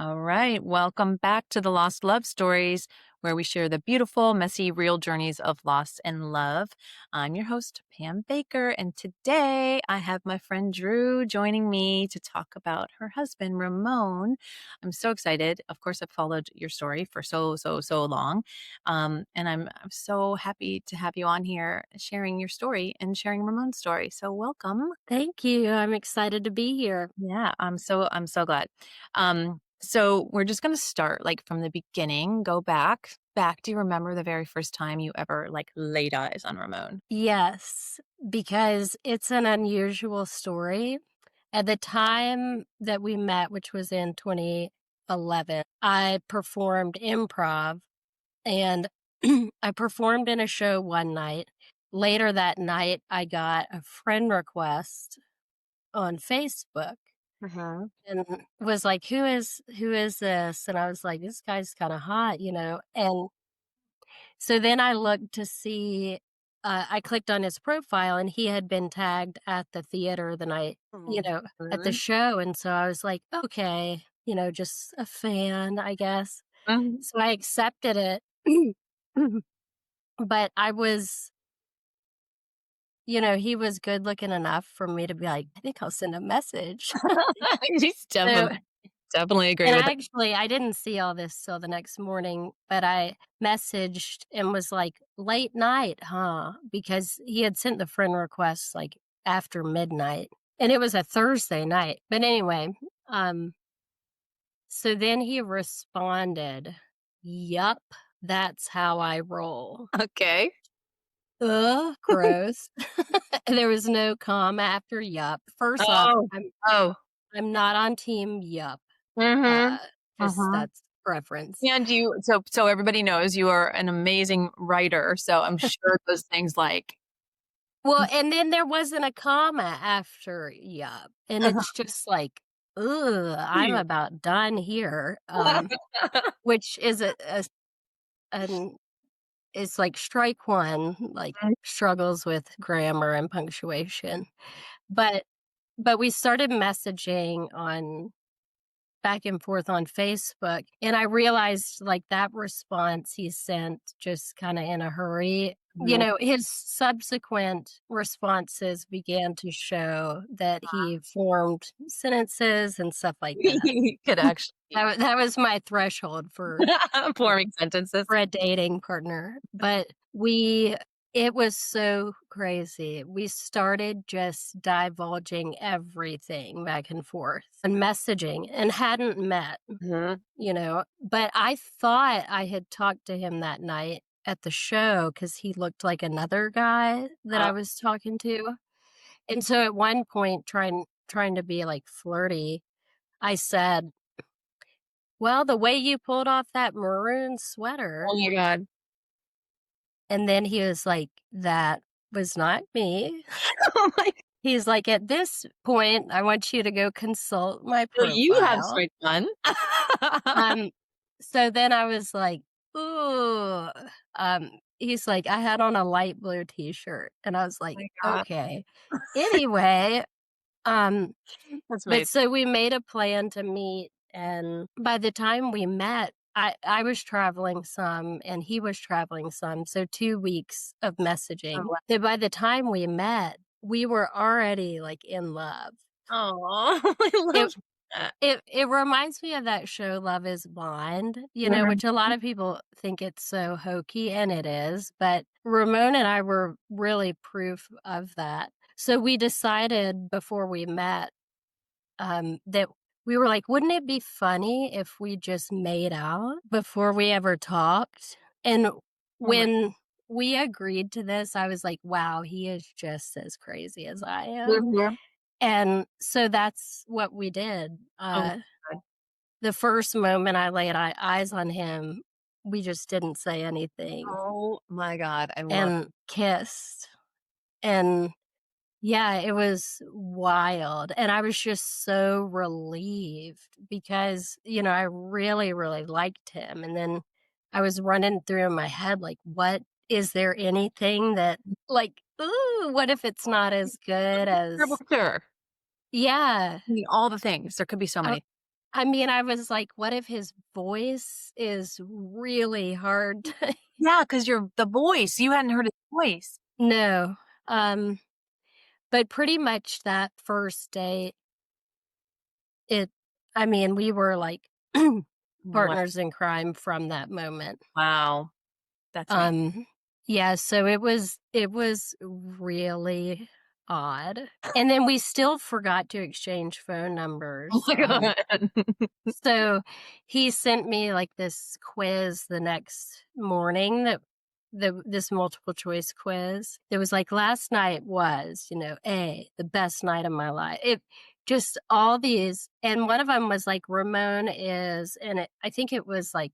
All right. Welcome back to the Lost Love Stories, where we share the beautiful, messy, real journeys of loss and love. I'm your host, Pam Baker, and today I have my friend Drew joining me to talk about her husband, Ramon. I'm so excited. Of course, I've followed your story for so long. And I'm so happy to have you on here sharing your story and sharing Ramon's story. So welcome. Thank you. I'm excited to be here. Yeah, I'm so glad. So we're just gonna start like from the beginning, go back. Do you remember the very first time you ever like laid eyes on Ramon? Yes, because it's an unusual story. At the time that we met, which was in 2011, I performed improv and I performed in a show one night. Later that night, I got a friend request on Facebook Uh-huh. and was like, who is this? And I was like, this guy's kind of hot. And so then I looked to see, I clicked on his profile and he had been tagged at the theater the night, Oh, at the really? show. And so I was like, okay, just a fan, I guess. Mhm. So I accepted it. But he was good looking enough for me to be like, I think I'll send a message. He's So definitely agree And with it. I didn't see all this till the next morning, but I messaged and was like, "Late night, huh?" Because he had sent the friend request, like, after midnight, and it was a Thursday night. But anyway, um, so then he responded, "Yup, that's how I roll." Okay. Ugh, gross. There was no comma after yup. First off, Oh. Oh. I'm not on team yup, Mm-hmm. uh, just Uh-huh. that's preference. And so everybody knows you are an amazing writer. So I'm sure those things like Well, and then there wasn't a comma after "yup," and it's just like, "Ugh, I'm about done here," which is an it's like strike one, like, struggles with grammar and punctuation, but we started messaging on back and forth on Facebook, and I realized, like, that response he sent just kinda in a hurry. His subsequent responses began to show that he formed sentences and stuff like that. could actually That was my threshold forming sentences. for a dating partner, but it was so crazy. We started just divulging everything back and forth and messaging and hadn't met, Mhm. but I thought I had talked to him that night at the show because he looked like another guy that I was talking to. And so at one point, trying to be like flirty, I said, "Well, the way you pulled off that maroon Oh sweater." my god. And then he was like, "That was not me." Oh my He's like, "At this point, I want you to go consult my so you have profile." straight fun. Um, so then I was like, "Ooh." He's like, "I had on a light blue t-shirt." And I was like, My god. "Okay." Anyway, um, That's but amazing. so we made a plan to meet, and by the time we met, I was traveling some and he was traveling some, so 2 weeks of Oh, messaging. wow. That by the time we met, we were already, like, in love. Aw, I It love that. it reminds me of that show, Love Is Blind, Mhm. which a lot of people think it's so hokey, and it is, but Ramon and I were really proof of that. So we decided before we met, that we were like, "Wouldn't it be funny if we just made out before we ever talked?" And Oh my when we agreed to this, I was like, "Wow, he is just as crazy as I am." mhm. And so that's what we did. Oh my god. The first moment I laid eyes on him, we just didn't say anything Oh my god, I love and kissed. And yeah, it was wild, and I was just so relieved because, I really, really liked him, and then I was running through in my head, like, what is there anything that like, "Ooh, what if it's not as good terrible as." cure. Yeah. I mean, all the things. There could be so I many. I mean, I was like, what if his voice is really hard to Yeah, because 'cause you're the voice, you hadn't heard his voice. No, um, but pretty much that first day, it I mean, we were like Wa partners in crime from that moment. wow, that's amazing. Um, yeah, so it was really odd, and then we still forgot to exchange phone Oh numbers, my god. so he sent me, like, this quiz the next morning that this multiple choice quiz. It was like, "Last night was, A, the best night of my life." It just all these and one of them was like, "Ramon is" and I think it was, like,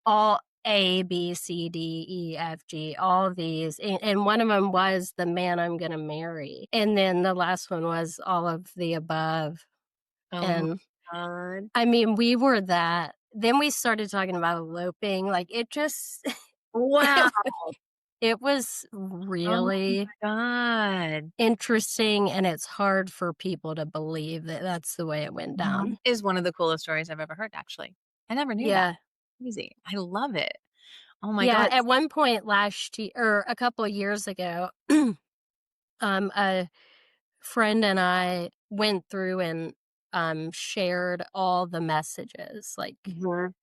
all A, B, C, D, E, F, G, all of these, and one of them was the man I'm gonna marry, and then the last one was all of the above, Oh my and god. I mean, we were that then we started talking about eloping, like, it just Wow. it it was Oh really my god. interesting, and it's hard for people to believe that that's the way it went down. Is one of the coolest stories I've ever heard, actually. I never knew that. Yeah. Crazy. I love it. Oh my Yeah, god. at one point last year or a couple of years ago, a friend and I went through and, shared all the messages, like Mhm.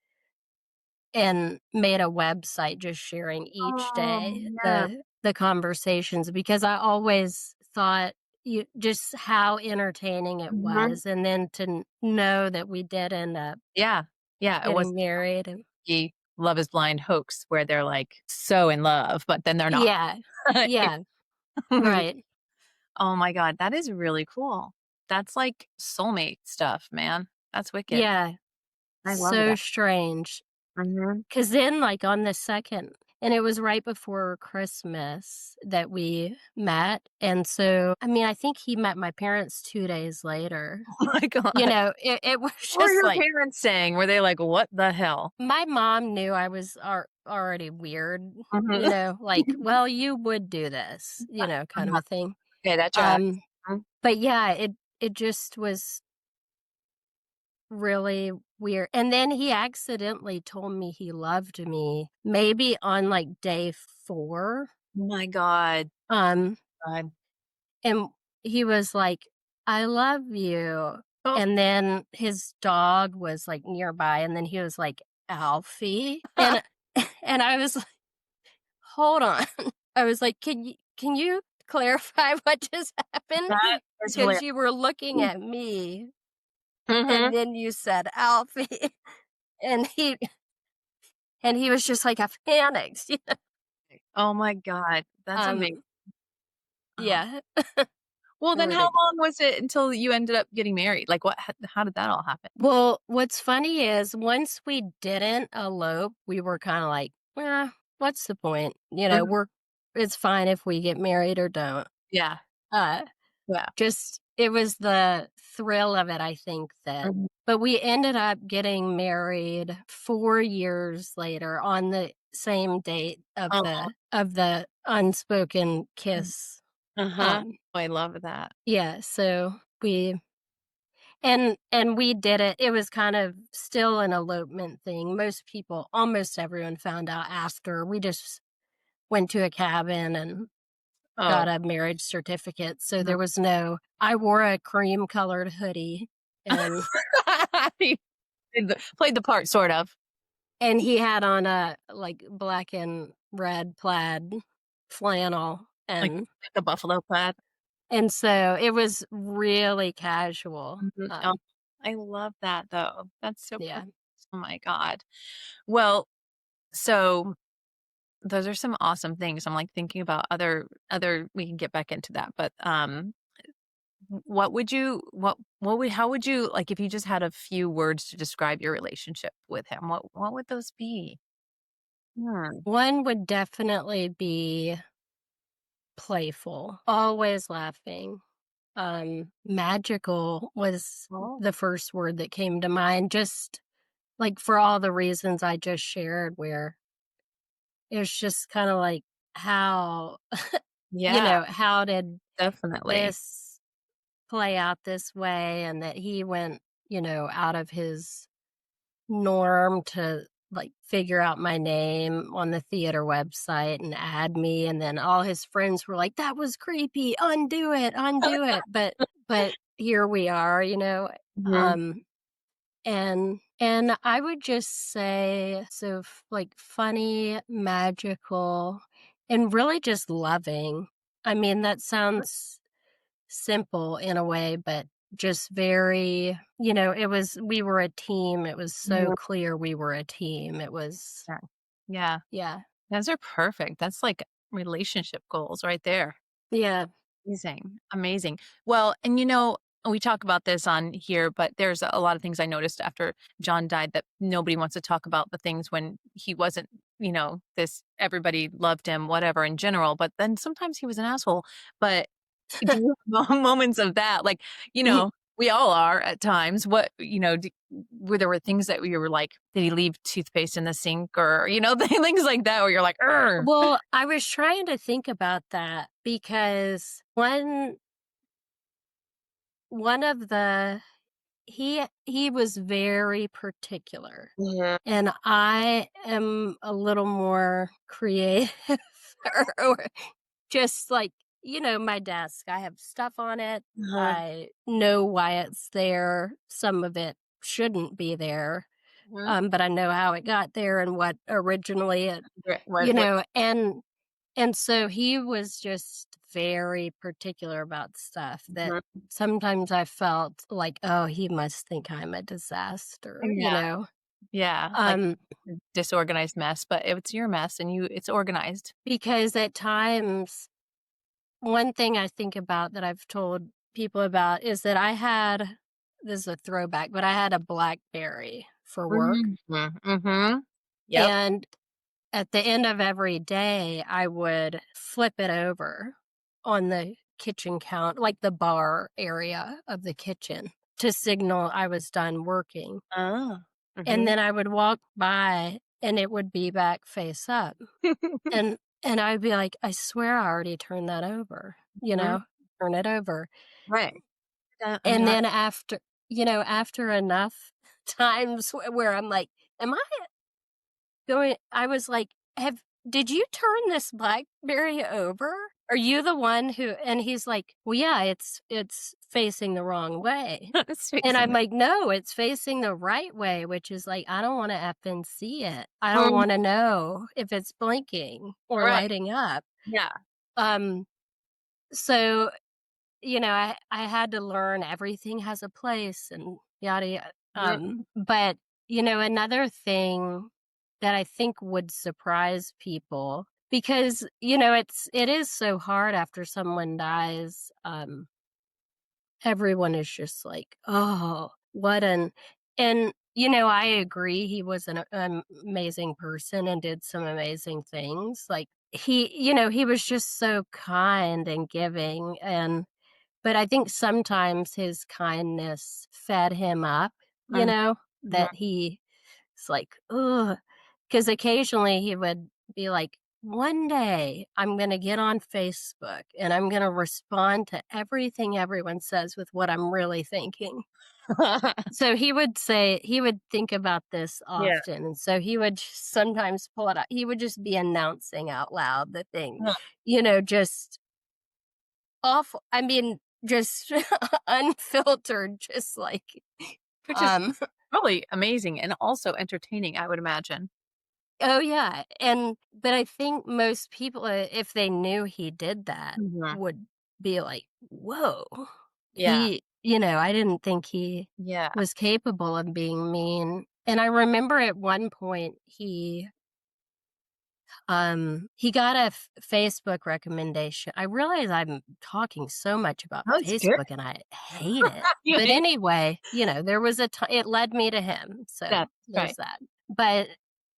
and made a website just sharing each Oh, day yeah. the conversations because I always thought you just how entertaining it Mhm. was, and then to know that we did end up Yeah. Yeah, it was getting married and the Love Is Blind hoax where they're, like, so in love, but then they're not. yeah, yeah, right, Oh my god, that is really cool. That's like soulmate stuff, man. That's wicked. yeah, I love so that. strange. Mhm. 'Cause then, like, on the 2nd and it was right before Christmas that we met, and so I mean, I think he met my parents 2 days later. Oh my god. It was What were just your like parents saying? Were they like, "What the hell?" my mom knew I was already weird, Mhm. like, "Well, you would do this," kind of Uh-huh. a thing. Okay, that tracks. Um, Mhm. but yeah, it just was really weird, and then he accidentally told me he loved me maybe on, like, day 4, Oh my god. um, God. and he was like, "I love you," Oh. and then his dog was, like, nearby, and then he was like, "Alfie?" And and I was like, "Hold on." I was like, "Can you clarify what just happened? That is hilarious. Because you were looking at me, and Mhm. then you said, 'Alfie.'" And he was just like, "I panicked," Oh my god. That's amazing. Um, Oh. yeah, Well, then how ridiculous. long was it until you ended up getting married? Like, what how did that all happen? Well, what's funny is once we didn't elope, we were kinda like, what's the point?" Mhm. We're it's fine if we get married or don't. Yeah. Uh, Yeah. just it was the thrill of it, I think, that Mhm. but we ended up getting married 4 years later on the same date Uh-huh. of the unspoken kiss. Uh-huh. Um, I love that. yeah, so and we did it. It was kind of still an elopement thing. Most people, almost everyone found out after. We just went to a cabin and got Oh. a marriage certificate. So there was no I wore a cream colored hoodie and He played the part, sort of, he had on a like black and red plaid flannel like a buffalo plaid. and so it was really casual. Mhm. Oh, I love that, though. That's so Yeah. precious. Oh my god. Well, so those are some awesome things. I'm, like, thinking about other we can get back into that, but, what would you what would how would you like, if you just had a few words to describe your relationship with him, what would those be? Hmm. One would definitely be playful, always laughing. Magical was Oh. the first word that came to mind, just, like, for all the reasons I just shared, where it was just kinda like, how Yeah, how did definitely. this play out this way, and that he went out of his norm to, like, figure out my name on the theater website and add me, and then all his friends were like, "That was creepy, undo it," but here we are, Mhm. um, and I would just say, so, like, funny, magical, and really just loving. I mean, that sounds simple in a way, but just very, we were a team. It was so Mhm. clear we were a team. It was, Yeah. Yeah. yeah, Those are perfect. That's like relationship goals right there. yeah. Amazing, amazing. Well, and we talk about this on here, but there's a lot of things I noticed after John died that nobody wants to talk about the things when he wasn't, this everybody loved him, whatever in general, but then sometimes he was an asshole. But do you have moments of that? Like, we all are at times. What, where there were things that we were like, did he leave toothpaste in the sink or, things like that where you're like, "Ugh." Well, I was trying to think about that because one of the he was very particular, Mhm. and I am a little more creative or just like, my desk, I have stuff on it. Uh-huh. I know why it's there. Some of it shouldn't be there, Mhm. but I know how it got there and what originally it, Right, what and so he was just very particular about stuff that mhm. sometimes I felt like, oh, he must think I'm a disaster, Yeah, yeah, like um, a disorganized mess, but it's your mess and it's organized. because at times one thing I think about that I've told people about is that this is a throwback, but I had a BlackBerry for work, Mhm, mhm. Yep. and at the end of every day, I would flip it over on the kitchen like the bar area of the kitchen to signal I was done working, Oh. and Mhm. then I would walk by and it would be back face up, and I'd be like, "I swear I already turned that over," Mhm. turn it over. Right. And I then after enough times where I'm like, "Am I was like, "Have did you turn this BlackBerry over? Are you the one who," and he's like, "Well, yeah, it's facing the wrong way." it's And facing I'm the like, "No, it's facing the right way," which is like, I don't wanna effing see it. I don't Mhm. wanna know if it's blinking or Right. lighting up. Yeah. Um, so I had to learn everything has a place and yada yada. Mhm. But another thing that I think would surprise people because it is so hard after someone dies. Everyone is just like, oh, what an and I agree he was an amazing person and did some amazing things. Like he was just so kind and giving and but I think sometimes his kindness fed him up, Mhm. that he's like, ugh. Because occasionally he would be like, one day I'm going to get on Facebook and I'm going to respond to everything everyone says with what I'm really thinking. So he would think about this Yeah. often. And so he would sometimes pull it out. He would just be announcing out loud the thing, Huh. just awful. I mean, just unfiltered, just like, Which is um probably amazing and also entertaining, I would imagine. oh, yeah, but I think most people, if they knew he did that, Mhm. would be like, "Whoa." Yeah. I didn't think he Yeah. was capable of being mean, and I remember at one point he got a Facebook recommendation. I realize I'm talking so much about That's good. Facebook and I hate it. You But hate anyway, there was it led me to him. So That's there's right. that. But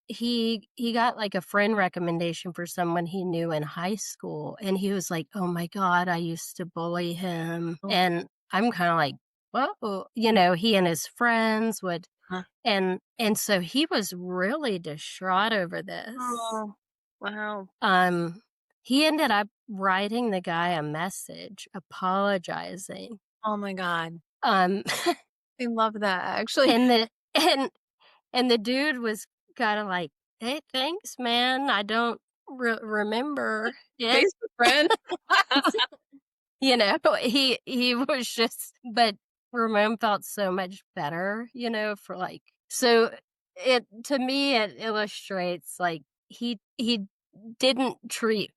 he got like a friend recommendation for someone he knew in high school and he was like, "Oh my god, I used to bully him." Oh, And I'm kind of like, "Well, he and his friends would." huh. And so he was really distraught over this. Oh, wow. um, he ended up writing the guy a message apologizing. Oh my god. Um, I love that, actually. And the and the dude was kinda like, "Hey, thanks, man. I don't remember it." Facebook friend. You know, he was just but Ramon felt so much better, for, like so it to me, it illustrates, like, he didn't treat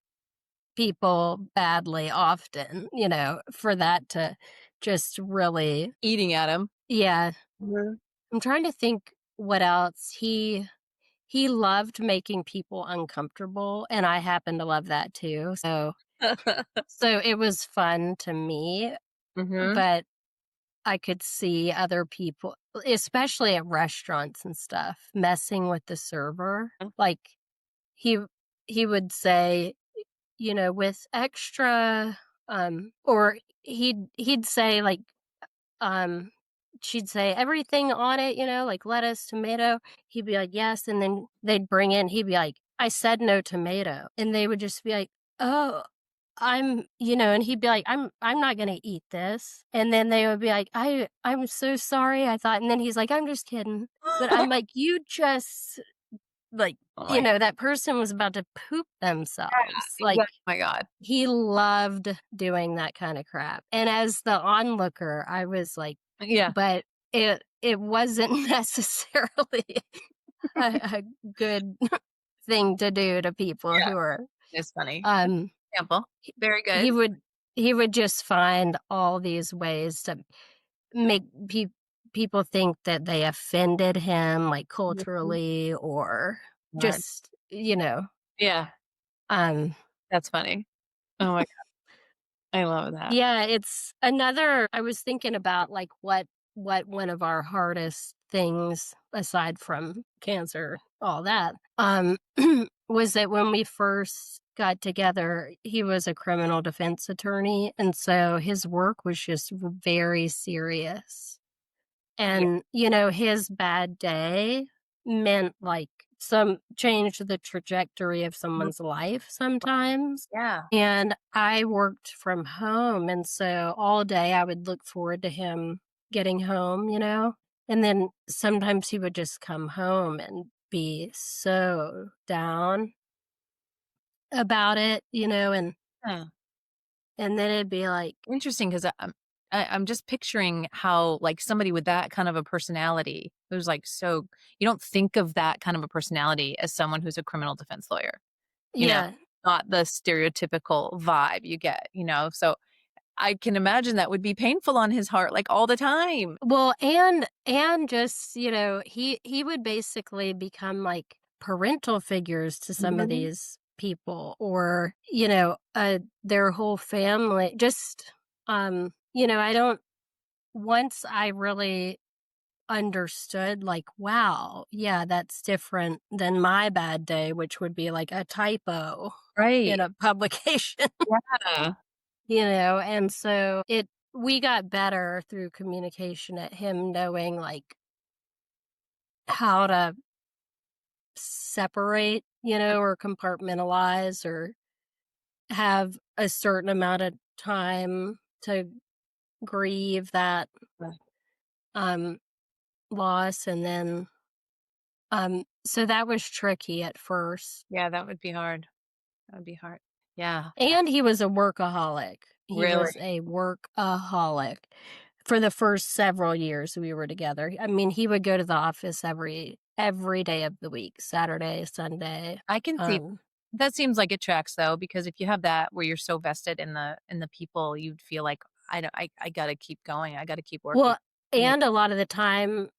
people badly often, for that to just really Eating at him. yeah. Mhm. I'm trying to think what else. He loved making people uncomfortable, and I happen to love that too, so it was fun to me, Mhm. but I could see other people, especially at restaurants and stuff, messing with the server. Like, he he would say, "With extra," or he'd say, like, um, she'd say, "Everything on it," like lettuce, tomato. He'd be like, "Yes," and then they'd bring in he'd be like, "I said no tomato." And they would just be like, "Oh, and he'd be like, I'm not gonna eat this." And then they would be like, I'm so sorry, I thought," and then he's like, "I'm just kidding." But I'm like, "You just like, Oh my that person was about to poop themselves." Like, yeah, oh my god. he loved doing that kinda crap. And as the onlooker, I was like, Yeah, but it wasn't necessarily a good thing to do to people yeah, who are, it's funny. um Example. he Very he good. would he would just find all these ways to make people think that they offended him, like, Mhm. culturally or God. just, Yeah, um that's funny. Oh my god, I love that. yeah, it's another I was thinking about, like, what one of our hardest things, aside from cancer, all that, was that when we first got together, he was a criminal defense attorney, and so his work was just very serious. Yeah. And, his bad day meant, like, some changed the trajectory of Mhm. someone's life sometimes. Yeah. And I worked from home, and so all day I would look forward to him getting home, And then sometimes he would just come home and be so down about it, Yeah. and then it'd be like, Interesting 'cause I'm just picturing how, like, somebody with that kind of a personality who's, like, so you don't think of that kind of a personality as someone who's a criminal defense lawyer, you know? yeah. Not the stereotypical vibe you get, so I can imagine that would be painful on his heart, like, all the time. Well, and just, he would basically become like parental figures to some of Mhm. these people or, their whole family. Just I don't once I really understood like, wow, yeah, that's different than my bad day, which would be like a typo in Right. a publication. Yeah. And so we got better through communication at him knowing, like, how to separate, or compartmentalize or have a certain amount of time to grieve that, um, loss, and then, so that was tricky at first. Yeah, that would be hard. That would be hard. Yeah. And he was a workaholic. He Really? was a workaholic for the first several years we were together. I mean, he would go to the office every day of the week, Saturday, Sunday. I can see that seems like it tracks though, because if you have that where you're so vested in the people, you'd feel like I gotta keep going. I gotta keep working. Well, Yeah. and a lot of the time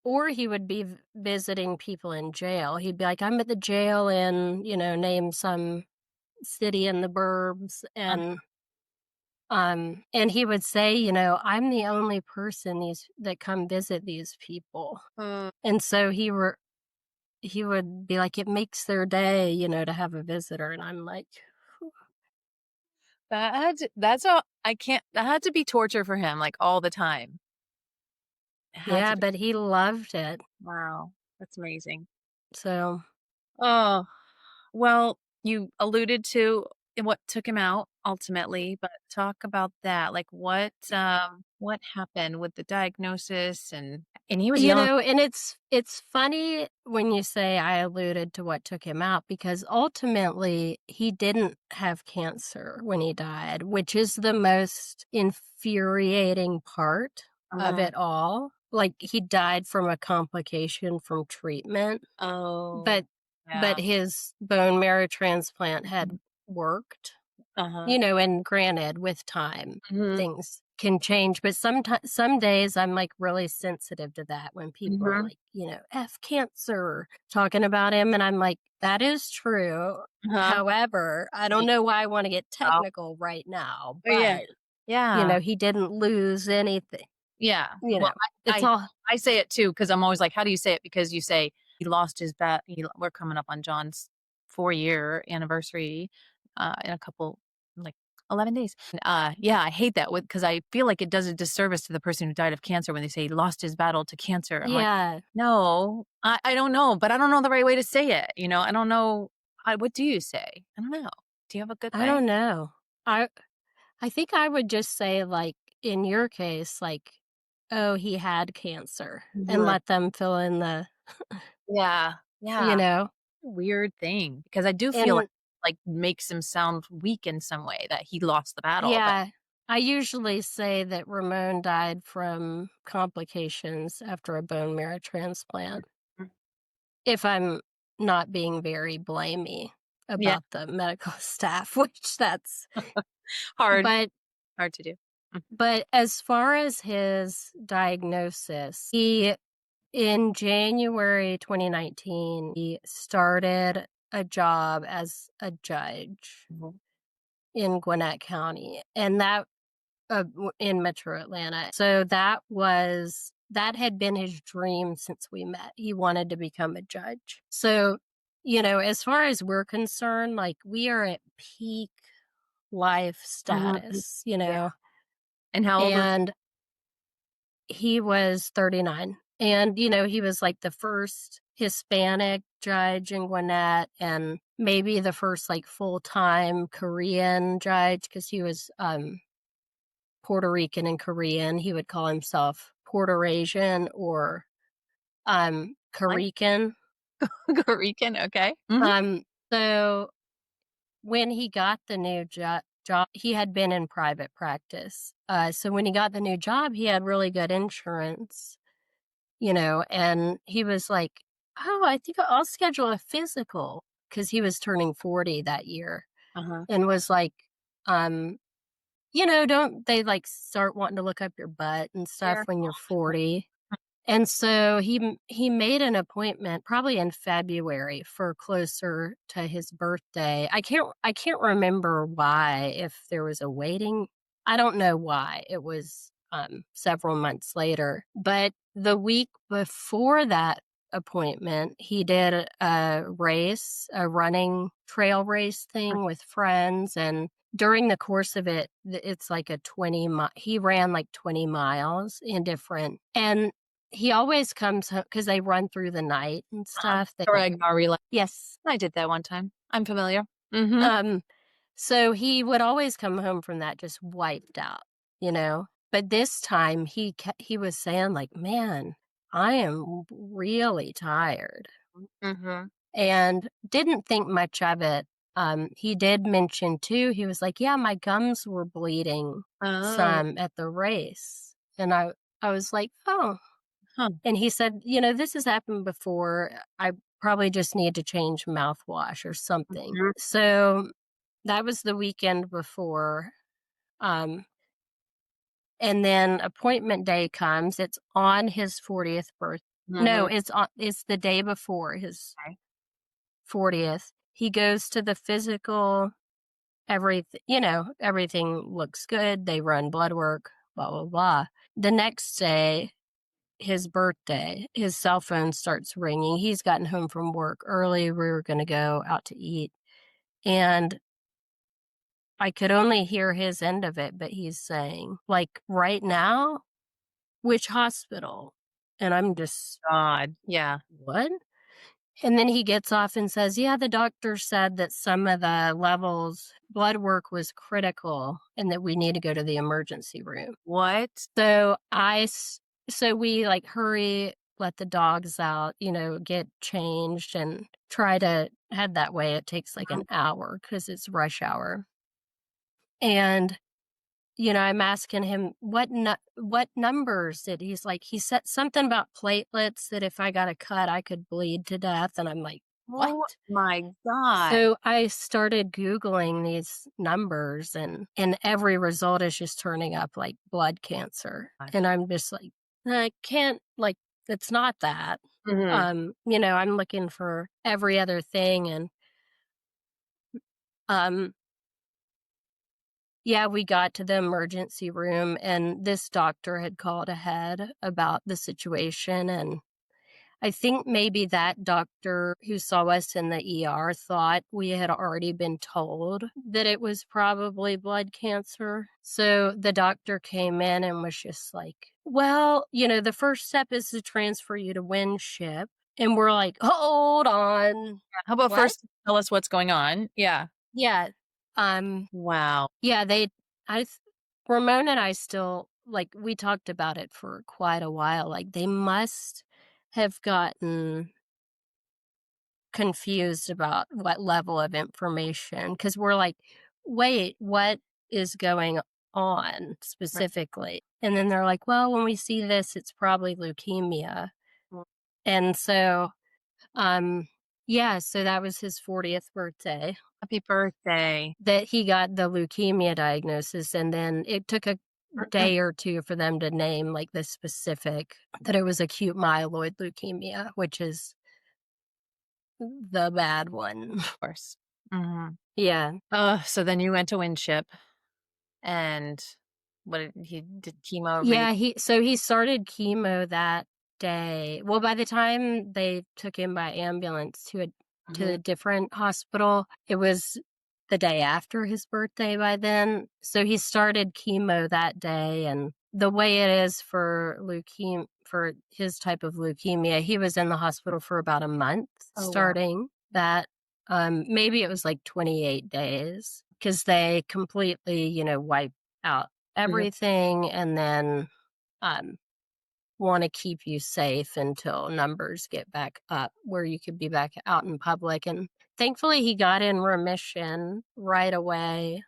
or he would be visiting people in jail. He'd be like, "I'm at the jail in," name some city in the burbs, and he would say, "I'm the only person these that come visit these people." Uh, And so he would be like, "It makes their day, to have a visitor," and I'm like, that's all I can't that had to be torture for him, like, all the time. It had to "Yeah," be. but he loved it. Wow. That's amazing. So, Oh, well, you alluded to what took him out. ultimately, but talk about that. Like what happened with the diagnosis and he was young. And it's funny when you say I alluded to what took him out because ultimately he didn't have cancer when he died, which is the most infuriating part of Uh-huh. it all. Like he died from a complication from treatment, Oh, but yeah. his bone marrow transplant had worked. Uh-huh. And granted, with time, Mhm. things can change, but some days I'm, like, really sensitive to that when people are Mhm. like, "F cancer," talking about him, and I'm like, "That is true. Uh-huh. However, I don't Yeah. know why I wanna get Oh, technical right now, yeah. but, Yeah. he didn't lose anything." Yeah. You Well, know, it's all I say it too because I'm always like, how do you say it? Because you say he lost his bat. We're coming up on John's 4-year anniversary in a couple, like 11 days. Yeah, I hate that because I feel like it does a disservice to the person who died of cancer when they say he lost his battle to cancer. I'm like, Yeah, no, I don't know, but I don't know the right way to say it. I don't know. What do you say? I don't know. Do you have a good I way? don't know. I I think I would just say, like, in your case, like, "Oh, he had cancer," and Mhm. let them fill in the Yeah. you Yeah. know? Weird thing, because I do feel And like makes him sound weak in some way that he lost the battle, but yeah, I usually say that Ramon died from complications after a bone marrow transplant, Mhm. if I'm not being very blamey Yeah, about the medical staff, which that's hard, but hard to do. Mm, as far as his diagnosis, he in January 2019, he started a job as a judge mhm. in Gwinnett County, and in Metro Atlanta. So that had been his dream since we met. He wanted to become a judge. So, as far as we're concerned, like we are at peak life Mhm. status, Yeah, and how old was and he was 39. And, he was like the first Hispanic judge in Gwinnett and maybe the first like full time Korean judge because he was Puerto Rican and Korean. He would call himself Puerto Asian or like Karikan. Puerto Rican? Okay. Mhm. So when he got the new job, he had been in private practice. So when he got the new job, he had really good insurance, and he was like, "Oh, I think I'll schedule a physical," because he was turning 40 that year, Uh-huh. and was like, um, don't they like start wanting to look up your butt and stuff Sure. when you're 40? And so he made an appointment probably in February for closer to his birthday. I can't remember why, if there was a waiting. I don't know why. It was several months later. But the week before that appointment, he did a race, a running trail race thing with friends, and during the course of it, it's like a 20 he ran like 20 miles in different, and he always comes home because they run through the night and Uh-huh. stuff. They like Oregano relay. yes. I did that one time. I'm familiar. Mhm. Um, so he would always come home from that just wiped out, you know? But this time he was saying like, "Man, I am really tired." Mhm. And didn't think much of it. He did mention too, he was like, "Yeah, my gums were bleeding Oh, some at the race." And I was like, "Oh." huh. And he said, "This has happened before. I probably just need to change mouthwash or something." Mhm. So that was the weekend before. Um, and then appointment day comes. It's on his 40th birthday. No, Mhm. it's the day before his Okay. 40th. He goes to the physical, everything looks good. They run blood work, blah, blah, blah. The next day, his birthday, his cell phone starts ringing. He's gotten home from work early. We were going to go out to eat. And I could only hear his end of it, but he's saying, like, right now, which hospital? And I'm just, God. Yeah. what? And then he gets off and says, "Yeah, the doctor said that some of the levels, blood work was critical and that we need to go to the emergency room." What? So so we like hurry, let the dogs out, get changed and try to head that way. It takes like an hour because it's rush hour. And I'm asking him what numbers did he said something about platelets that if I got a cut, I could bleed to death. And I'm like, what? Oh my god. So I started Googling these numbers and every result is just turning up like blood cancer. And I'm just like, I can't like, it's not that. Mhm. I'm looking for every other thing and um yeah, we got to the emergency room and this doctor had called ahead about the situation. And I think maybe that doctor who saw us in the ER thought we had already been told that it was probably blood cancer. So the doctor came in and was just like, well, the first step is to transfer you to Winship. And we're like, hold on. How about What? first tell us what's going on? Yeah. Yeah. Um, Wow. Yeah, I, Ramon and I still, like, we talked about it for quite a while. Like, they must have gotten confused about what level of information because we're like, wait, what is going on Right. specifically? And then they're like, well, when we see this, it's probably leukemia. Mm. And so, um, yeah, so that was his 40th birthday Happy birthday. that he got the leukemia diagnosis, and then it took a day or two for them to name, like, the specific that it was acute myeloid leukemia, which is the bad one. Of course. Mhm. Yeah. So then you went to Winship and what did he did chemo Yeah, he started chemo that day. Well, by the time they took him by ambulance to Mhm. a different hospital, it was the day after his birthday by then. So he started chemo that day, and the way it is for his type of leukemia, he was in the hospital for about a month Oh, wow. starting that. Maybe it was like 28 days because they completely, wipe out Mhm. everything and then um, want to keep you safe until numbers get back up where you could be back out in public. And thankfully, he got in remission right away.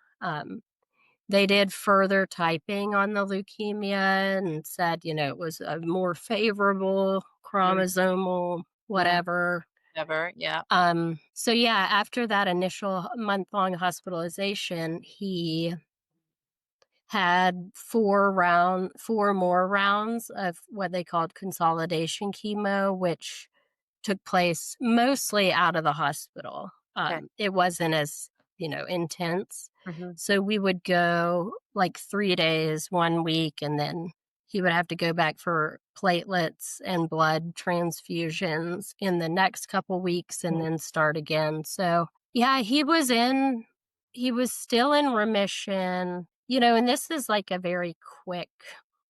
They did further typing on the leukemia and said, it was a more favorable Mm. chromosomal Mhm. whatever. Never. Yeah. So yeah, after that initial month-long hospitalization, he had 4 more rounds of what they called consolidation chemo, which took place mostly out of the hospital. Okay. It wasn't as, intense. Mhm. So we would go like 3 days, 1 week, and then he would have to go back for platelets and blood transfusions in the next couple weeks and Mhm. then start again. So, yeah, he was still in remission, and this is like a very quick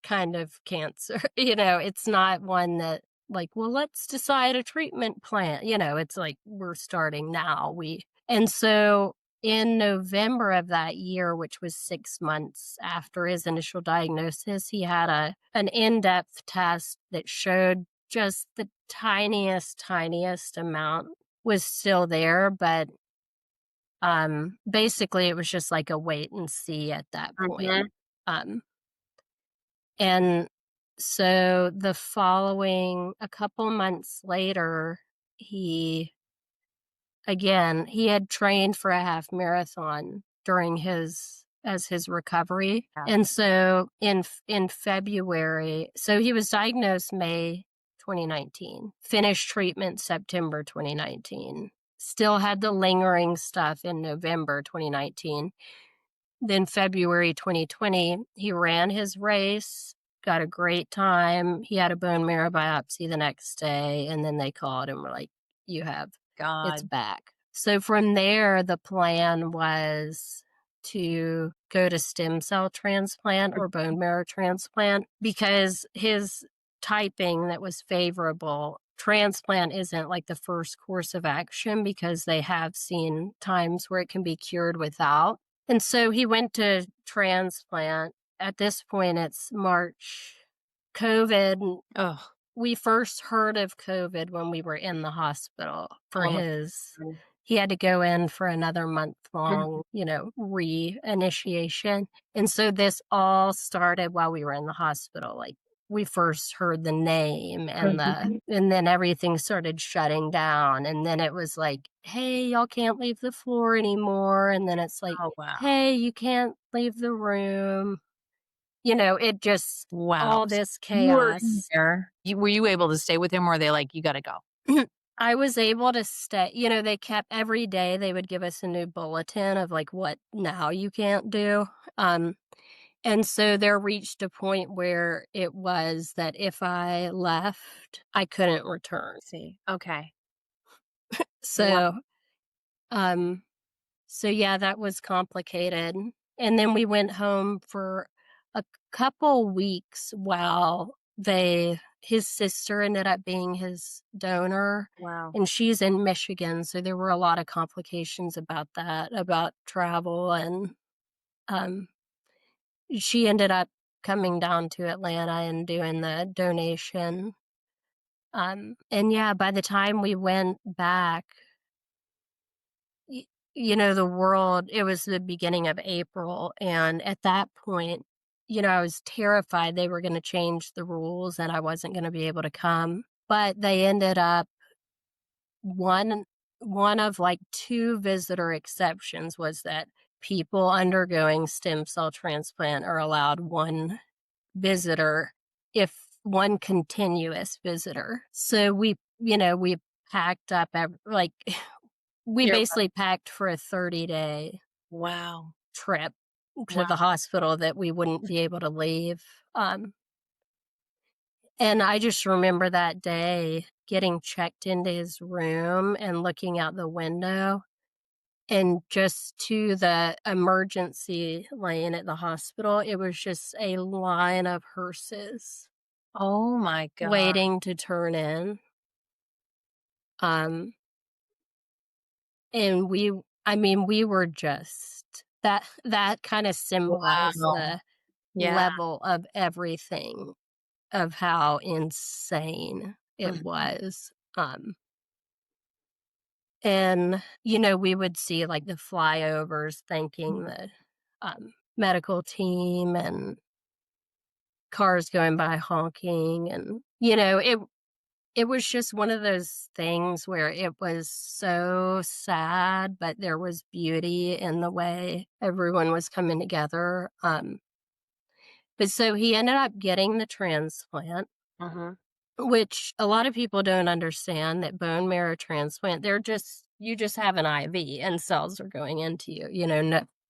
kind of cancer. It's not one that like, well, let's decide a treatment plan. It's like we're starting now. And so in November of that year, which was 6 months after his initial diagnosis, he had an in-depth test that showed just the tiniest amount was still there, but basically it was just like a wait and see at that point. Mhm. Um, and so a couple months later, he had trained for a half marathon during his recovery. Yeah. And so in February, so he was diagnosed May 2019, finished treatment September 2019, still had the lingering stuff in November 2019. Then February 2020, he ran his race, got a great time. He had a bone marrow biopsy the next day, and then they called and were like, it's God. back. So from there, the plan was to go to stem cell transplant or bone marrow transplant because his typing that was favorable transplant isn't like the first course of action because they have seen times where it can be cured without. And so he went to transplant. At this point, it's March. COVID, Oh, we first heard of COVID when we were in the hospital for oh my his, God. he had to go in for another month Mhm, long, reinitiation. And so this all started while we were in the hospital. Like we first heard the name mhm. and then everything started shutting down. And then it was like, hey, y'all can't leave the floor anymore. And then it's like, Oh, wow. hey, you can't leave the room. It just Wow. all So this you were in chaos. there. Were you able to stay with him, or were they like, "You gotta go"? I was able to stay. They kept every day they would give us a new bulletin of like what now you can't do. Um, and so there reached a point where it was that if I left, I couldn't return. See, okay. Wow. So, um, so yeah, that was complicated. And then we went home for a couple weeks while his sister ended up being his donor, Wow. and she's in Michigan, so there were a lot of complications about that, about travel, and um she ended up coming down to Atlanta and doing the donation. And yeah, by the time we went back, y- the world, it was the beginning of April. And at that point, I was terrified they were going to change the rules and I wasn't going to be able to come. But they ended up, one, one of like two visitor exceptions was that people undergoing stem cell transplant are allowed one visitor, if one continuous visitor. So we packed up, like, we You're basically packed for a 30-day wow. trip to the Wow. hospital that we wouldn't be able to leave. Um, and I just remember that day getting checked into his room and looking out the window and just to the emergency lane at the hospital. It was just a line of hearses Oh my god. waiting to turn in. Um, and we were just that kind of symbolized Wow. the Yeah. level of everything, of how insane it Mhm, was. And we would see like the flyovers thanking the medical team and cars going by honking, and it was just one of those things where it was so sad, but there was beauty in the way everyone was coming together. But so he ended up getting the transplant, mhm. which a lot of people don't understand, that bone marrow transplant, you just have an IV and cells are going into you.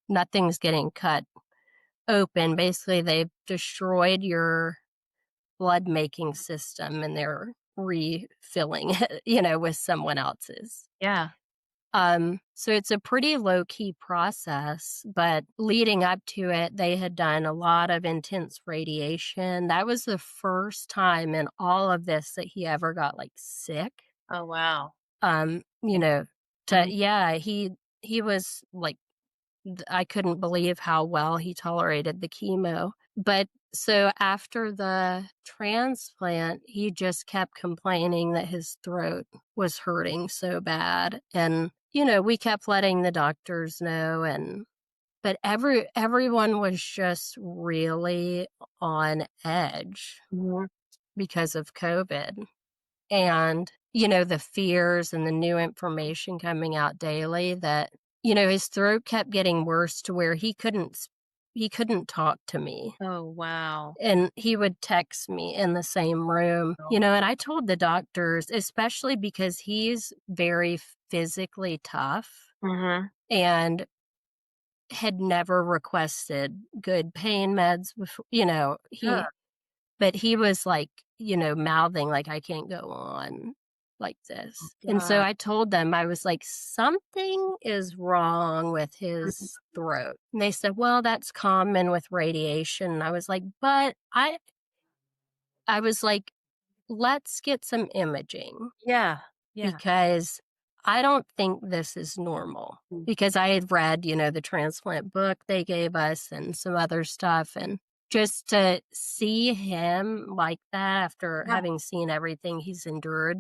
Nothing's getting cut open. Basically, they've destroyed your blood making system and they're refilling it, with someone else's. Yeah. So it's a pretty low key process, but leading up to it, they had done a lot of intense radiation. That was the first time in all of this that he ever got like sick. Oh, wow. Um, you know, Mhm. yeah, he was like, I couldn't believe how well he tolerated the chemo. But so after the transplant, he just kept complaining that his throat was hurting so bad. And, we kept letting the doctors know, but everyone was just really on edge Mhm. because of COVID. And, the fears and the new information coming out daily, that, his throat kept getting worse to where he couldn't talk to me. Oh, wow. And he would text me in the same room, and I told the doctors, especially because he's very physically tough Mhm. and had never requested good pain meds before, Sure. but he was like, mouthing like, "I can't go on like Oh this." And so god. I told them, I was like, "Something is wrong with Mhm. his throat." And they said, "Well, that's common with radiation." And I was like, "But I was like, let's get some imaging Yeah. Yeah. because I don't think this is normal. Mm. Because I had read, the transplant book they gave us and some other stuff. And just to see him like that after Yeah. having seen everything he's endured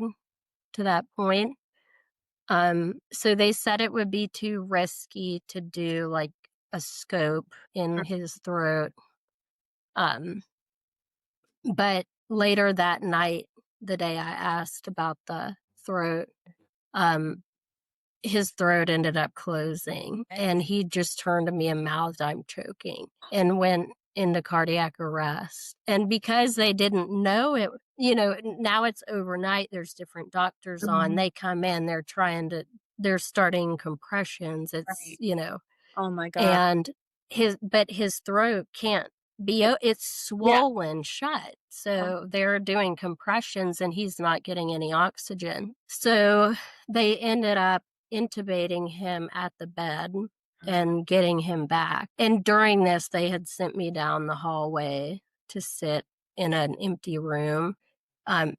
to that point. So they said it would be too risky to do like a scope in Mm. his throat. Um, but later that night, the day I asked about the throat, um, his throat ended up closing Okay. and he just turned to me and mouthed, "I'm choking," and went into cardiac arrest. And because they didn't know it, now it's overnight, there's different doctors on. Mhm. They come in, they're starting compressions. Right. Oh my god. And his throat can't it's Yeah. swollen shut. So they're doing compressions and he's not getting any oxygen. So they ended up intubating him at the bed and getting him back. And during this, they had sent me down the hallway to sit in an empty room.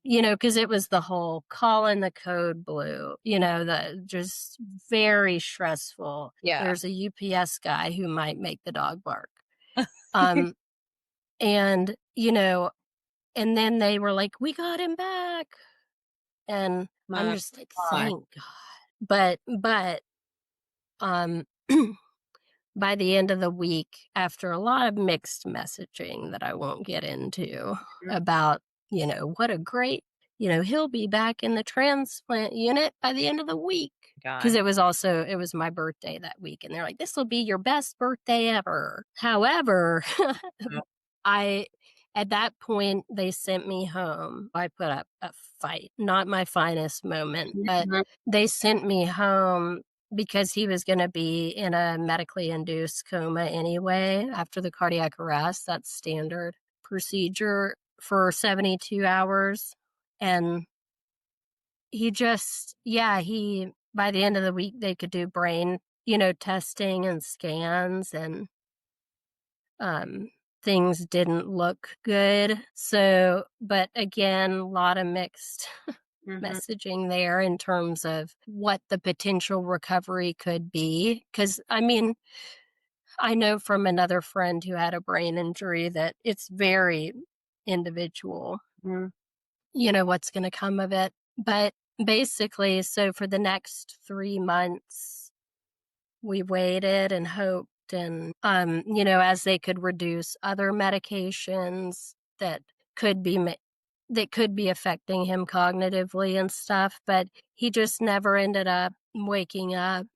Because it was the whole call in the code blue, the just very stressful. Yeah. There's a UPS guy who might make the dog bark. Um, and, and then they were like, "We got him back." And I'm My just like, god. "Thank God." But, um, by the end of the week, after a lot of mixed messaging that I won't get into Mhm. about, what a great, he'll be back in the transplant unit by the end of the week. Because God. it was my birthday that week, and they're like, "This will be your best birthday ever." However, Yeah. I at that point, they sent me home. I put up a fight, not my finest moment, but Mhm. they sent me home because he was gonna be in a medically induced coma anyway after the cardiac arrest. That's standard procedure for 72 hours. And he by the end of the week, they could do brain, testing and scans, and um, things didn't look good. So, but again, a lot of mixed Mhm. messaging there in terms of what the potential recovery could be. Because, I know from another friend who had a brain injury that it's very individual, Mhm. what's going to come of it. But basically, so for the next 3 months, we waited and hoped and, as they could reduce other medications could be ma- that could be affecting him cognitively and stuff, but he just never ended up waking up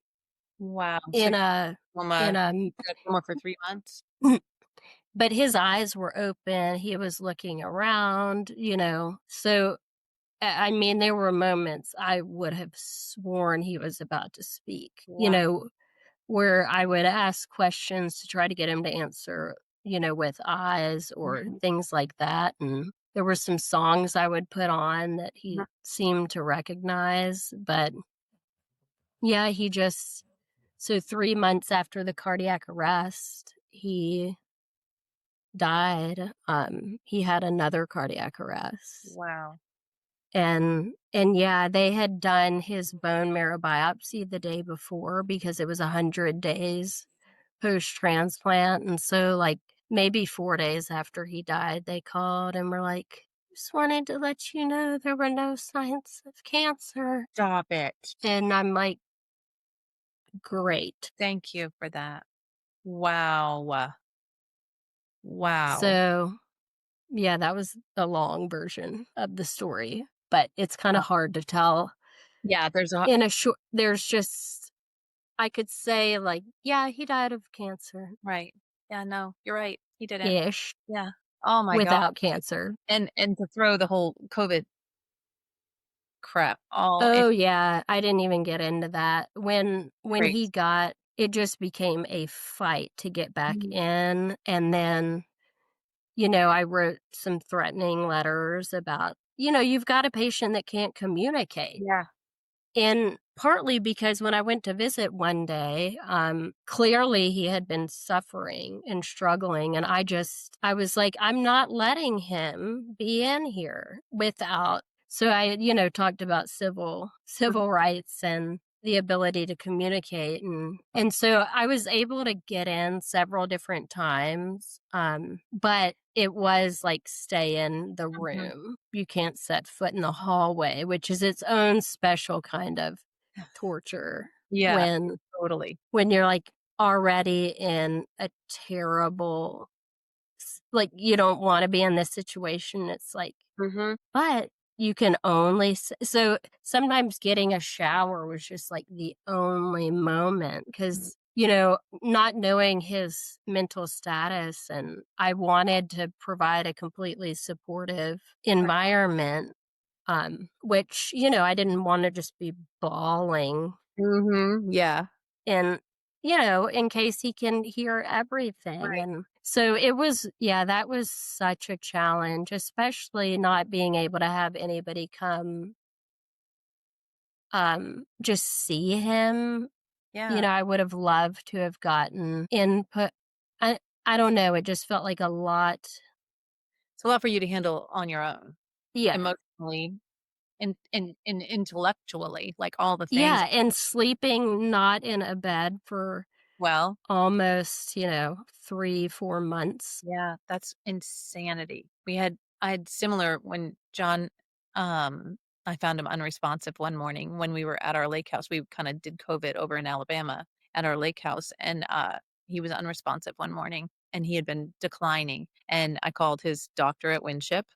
Wow. So in a in coma. a You had coma for 3 months? but his eyes were open, he was looking around, so there were moments I would have sworn he was about to speak, Wow. where I would ask questions to try to get him to answer, with eyes or Mhm. things like that. And there were some songs I would put on that Mhm. he seemed to recognize. But yeah, so 3 months after the cardiac arrest, he died. He had another cardiac arrest. Wow. And yeah, they had done his bone marrow biopsy the day before because it was 100 days post-transplant, and so, like, maybe 4 days after he died, they called and were like, "Just wanted to let you know there were no signs of cancer." Stop it. And I'm like, "Great." Thank you for that. Wow. Wow. So, yeah, that was a long version of the story, but it's kinda Oh, hard to tell yeah, there's a in a short there's just I could say, like, "Yeah, he died of cancer-ish," right. Yeah, no, you're right. He didn't. Yeah. Oh my god. without cancer. And to throw the whole COVID crap all in. Oh, yeah, I didn't even get into that. When he Crazy. got it just became a fight to get back Mhm. in, and then, I wrote some threatening letters about, "You've got a patient that can't communicate Yeah. in partly because when I went to visit one day, clearly he had been suffering and struggling, and I was like, "I'm not letting him be in here without." So I, talked about civil rights and the ability to communicate, and so I was able to get in several different times, but it was like, "Stay in the Mhm. room. You can't set foot in the hallway," which is its own special kind of torture Yeah, when totally. you're, like, already in a terrible like, you don't wanna be in this situation, it's like Mhm. but you can only so sometimes getting a shower was just, like, the only moment because not knowing his mental status, and I wanted to provide a completely supportive Right. environment, which, I didn't wanna just be bawling Mhm. Yeah. and, in case he can hear everything. Right. And so it was, yeah, that was such a challenge, especially not being able to have anybody come, just see him. Yeah. I would have loved to have gotten input. I don't know. It just felt like a lot. It's a lot for you to handle on your own, Yeah. emotionally and intellectually, like, all the things. Yeah. And sleeping not in a bed for Well, almost, 3, 4 months. yeah, that's insanity. I had similar when John, um I found him unresponsive one morning when we were at our lake house. We kinda did COVID over in Alabama at our lake house, and, he was unresponsive one morning, and he had been declining, and I called his doctor at Winship,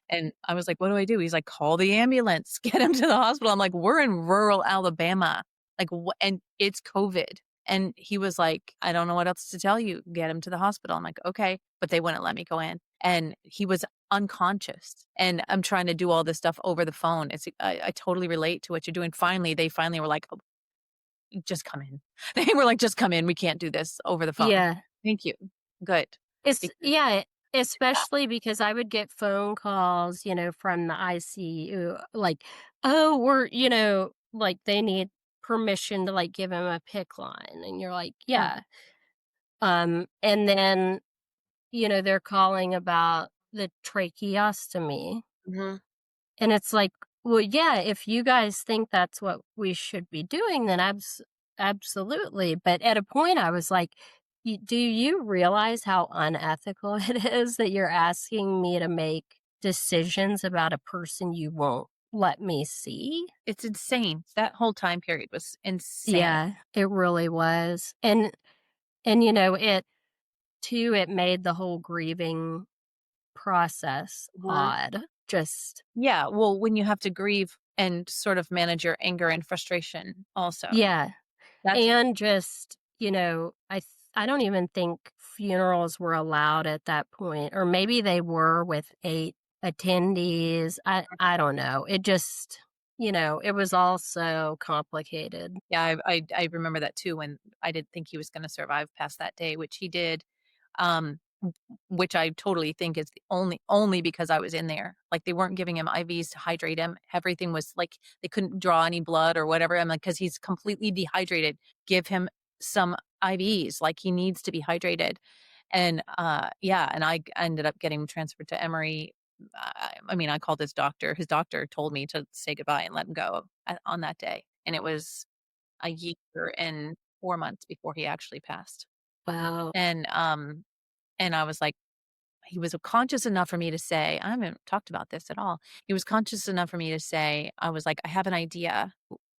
and I was like, "What do I do?" He's like, "Call the ambulance, get him to the hospital." I'm like, "We're in rural Alabama, like, wha and it's COVID." And he was like, "I don't know what else to tell you. Get him to the hospital." I'm like, "Okay." But they wouldn't let me go in. And he was unconscious. And I'm trying to do all this stuff over the phone. I totally relate to what you're doing. They finally were like, "Oh, just come in." They were like, "Just come in. We can't do this over the phone." Yeah. Thank you. Good. It's Because yeah, especially because I would get phone calls, from the ICU, like, "Oh, like, they need permission to, like, give him a PICC line," and you're like, yeah. "Yeah." And then, they're calling about the tracheostomy, Mhm. and it's like, "Well, yeah, if you guys think that's what we should be doing, then absolutely," but at a point, I was like, Do you realize how unethical it is that you're asking me to make decisions about a person you won't let me see?" It's insane. That whole time period was insanity. Yeah, it really was. And it too, it made the whole grieving process Mhm. odd. Just Yeah. Well, when you have to grieve and sort of manage your anger and frustration also. yeah. That's And just, I don't even think funerals were allowed at that point, or maybe they were with 8 attendees. I don't know. It just, it was all so complicated. Yeah, I remember that too when I didn't think he was gonna survive past that day, which he did, um, which I totally think is the only because I was in there. Like, they weren't giving him IVs to hydrate him. Everything was like they couldn't draw any blood or whatever. I'm like, "'Cause he's completely dehydrated. Give him some IVs, like, he needs to be hydrated." And, yeah, and I ended up getting transferred to Emory. I mean, I called his doctor. His doctor told me to say goodbye and let him go on that day, and it was a year and 4 months before he actually passed. Wow. And, I was like he was conscious enough for me to say I haven't talked about this at all. He was conscious enough for me to say, I was like, "I have an idea.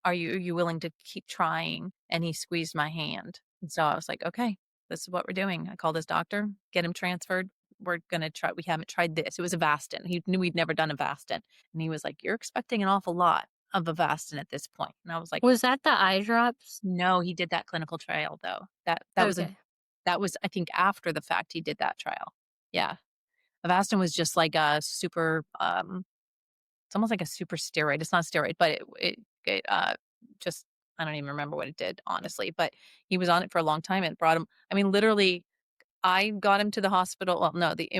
Are you willing to keep trying?" And he squeezed my hand. And so I was like, "Okay, this is what we're doing." I called his doctor, get him transferred. We're gonna try we haven't tried this. It was Avastin. He knew we'd never done Avastin. And he was like, "You're expecting an awful lot of Avastin at this point." And I was like, Was that the eye drops? "No, he did that clinical trial though." Okay. That was, I think, after the fact he did that trial. Yeah. Avastin was just like a super, it's almost like a super steroid. It's not a steroid, but it just I don't even remember what it did, honestly, but he was on it for a long time and brought him I mean, literally, I got him to the hospital well, no, the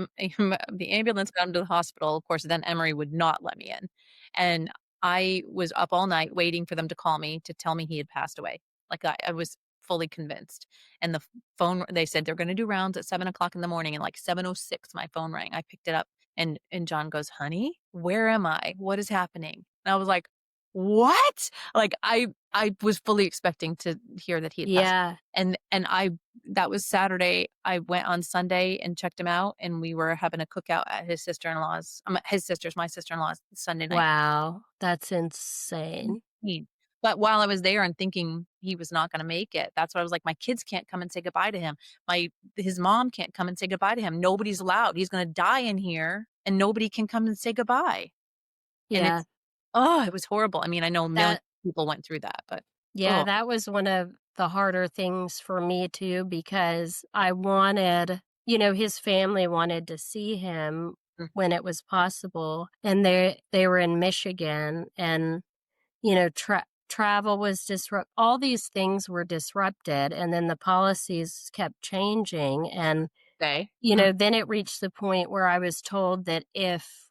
ambulance got him to the hospital, of course, then Emory would not let me in, and I was up all night waiting for them to call me to tell me he had passed away. Like, I was fully convinced, and the phone they said they're gonna do rounds at 7 o'clock in the morning, and, like, 7:06, my phone rang. I picked it up, and John goes, "Honey, where am I? What is happening?" And I was like, "What?" Like, I was fully expecting to hear that he had passed, Yeah. and I that was Saturday. I went on Sunday and checked him out, and we were having a cookout at his sister-in-law's his sister's, my sister-in-law's Sunday night. Wow. That's insane. Insane. But while I was there and thinking he was not gonna make it, that's why I was like, "My kids can't come and say goodbye to him. His mom can't come and say goodbye to him. Nobody's allowed. He's gonna die in here, and nobody can come and say goodbye." And Yeah. it was horrible. I mean, I know millions That of people went through that, but Yeah, oh, that was one of the harder things for me too because I wanted, his family wanted to see him mm, when it was possible, and they were in Michigan, and travel was disrupt all these things were disrupted, and then the policies kept changing, and okay. Mhm, then it reached the point where I was told that if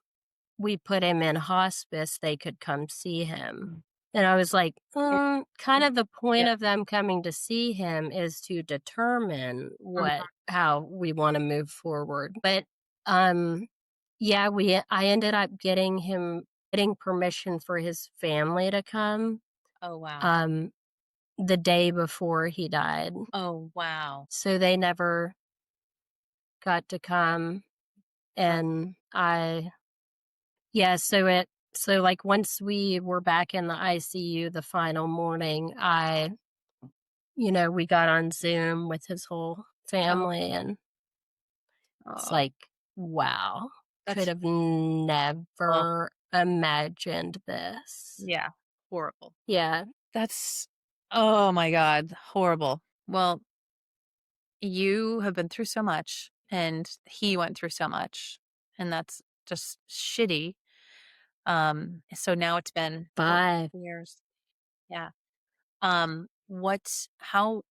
we put him in hospice, they could come see him. mm, And I was like, mm, kind of the yeah, point of them coming to see him is to determine mhm, how we want to move forward. But, um, yeah, I ended up getting permission for his family to come, oh, wow. um, the day before he died. Oh, wow. So they never got to come. Uh, And yeah, like, once we were back in the ICU the final morning, we got on Zoom with his whole oh, family, and it's oh, like, wow, could that's have oh, never imagined this. yeah, horrible. Yeah. That's oh my god, horrible. Well, you have been through so much, and he went through so much, and that's just shitty. So now it's been what, 5. years? Yeah. How,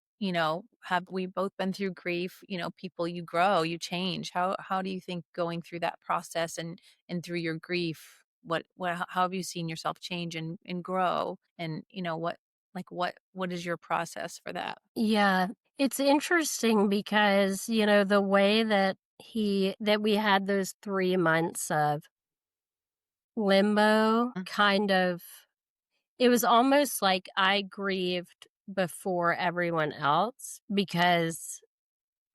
have we both been through grief? People, you grow, you change. How do you think going through that process and through your grief, how have you seen yourself change and grow? And what is your process for that? Yeah. It's interesting because, the way that we had those 3 months of limbo Mm, kind of it was almost like I grieved before everyone else because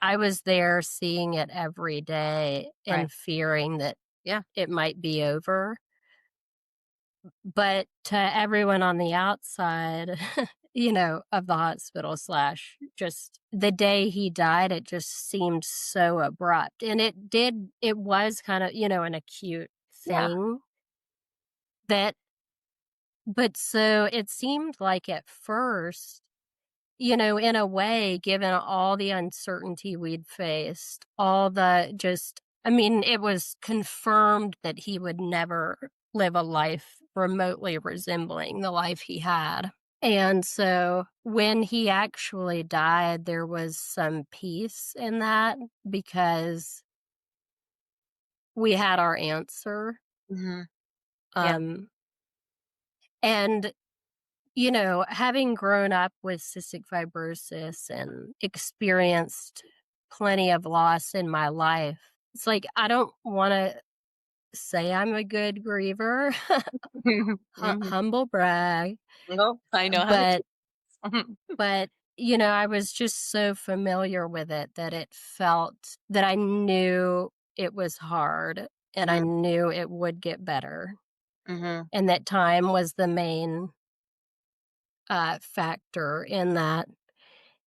I was there seeing it every day right. and fearing that Yeah. it might be over. But to everyone on the outside, of the hospital slash just the day he died, it just seemed so abrupt. And it was kind of, an acute Yeah. thing that, but so it seemed like at first, in a way, given all the uncertainty we'd faced, all the just I mean, it was confirmed that he would never live a life remotely resembling the life he had. And so when he actually died, there was some peace in that because we had our answer. Mhm. Yeah. Um, and having grown up with cystic fibrosis and experienced plenty of loss in my life, it's like I don't want to say I'm a good griever, Mhm. humble brag, No, I know how to but do this. but I was just so familiar with it that it felt that I knew it was hard and I Mhm, knew it would get better mhm, and that time was the main factor in that.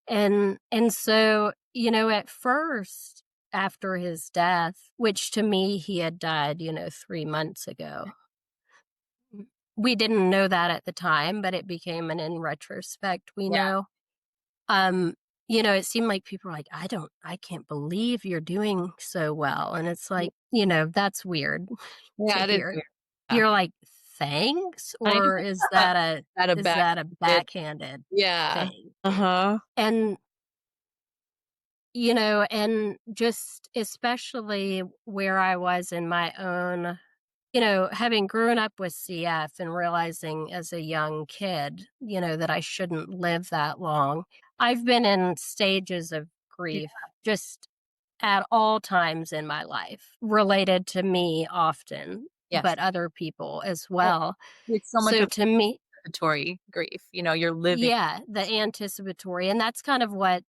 And so, at first, after his death, which to me he had died, 3 months ago. We didn't know that at the time, but it became an in retrospect, we yeah, know. Um, it seemed like people were like, I can't believe you're doing so well." And it's mm, like, that's weird to yeah, it is hear. weird. Yeah. You're like, "Thanks?" I Or know. At a is that a backhanded backhanded yeah. thing? Uh-huh. And and just especially where I was in my own having grown up with CF and realizing as a young kid, that I shouldn't live that long, I've been in stages of Yeah. grief just at all times in my life, related to me often, Yes. but other people as Well, well. it's so much So of to me, anticipatory grief, you're living. yeah, the anticipatory, and that's kind of what,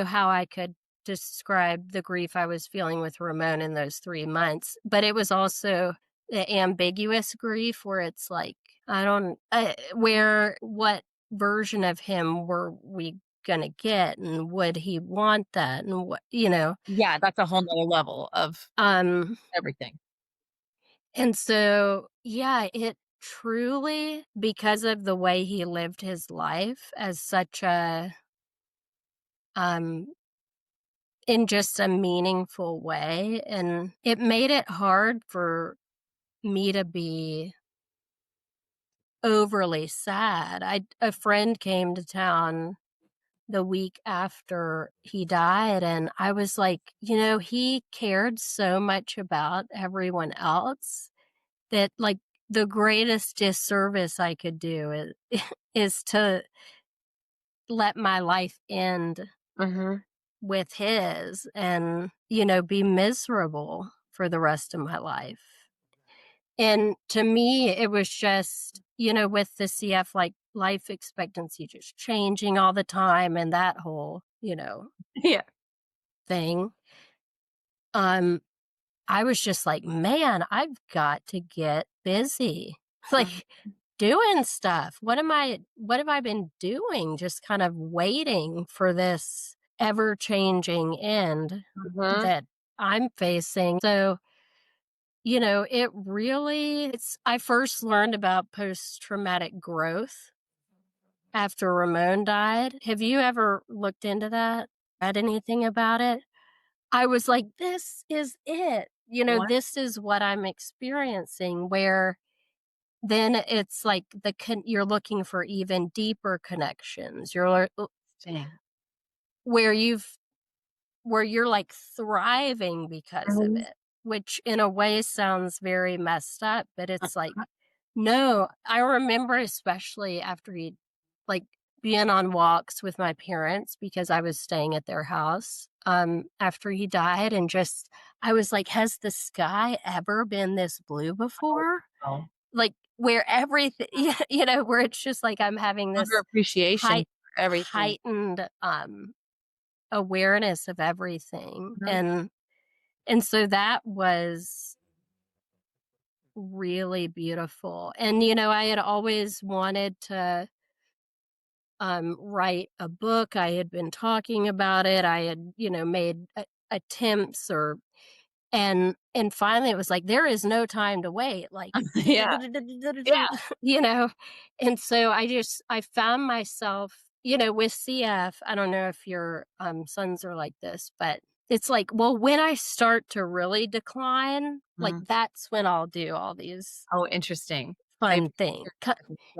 how I could describe the grief I was feeling with Ramon in those 3 months, but it was also the ambiguous grief where it's like, I don't where what version of him were we gonna get, and would he want that, and Yeah, that's a whole nother level of um, everything. and so, yeah, it truly, because of the way he lived his life as such um in just a meaningful way, and it made it hard for me to be overly sad. A friend came to town the week after he died, and I was like, he cared so much about everyone else that, like, the greatest disservice I could do is to let my life end Mhm. with his and, be miserable for the rest of my life. And to me, it was just, with the CF, like life expectancy just changing all the time and that whole, Yeah. thing. Um, I was just like, man, I've got to get busy. Mhm. Like doing stuff. What have I been doing? Just kind of waiting for this ever changing end Mhm. that I'm facing. So, it really it's I first learned about post traumatic growth after Ramon died. Have you ever looked into that? Read anything about it? I was like, this is it. What? This is what I'm experiencing, where then it's like you're looking for even deeper connections. Dang. Where you've where you're like thriving because of Mhm. it, which in a way sounds very messed up, but it's like, Uh-huh. no, I remember especially after he like being on walks with my parents because I was staying at their house after he died, and just I was like, has the sky ever been this blue before? Oh, Like where everything where it's just like I'm having under this appreciation height for everything. heightened awareness of everything, Mhm. and so that was really beautiful. And I had always wanted to write a book. I had been talking about it. I had made attempts, and finally it was like, there is no time to wait, like Yeah. Yeah. you know and so I found myself, with CF. I don't know if your sons are like this, but it's like, well, when I start to really decline, like Mhm. that's when I'll do all these Oh, interesting. Maybe fun things.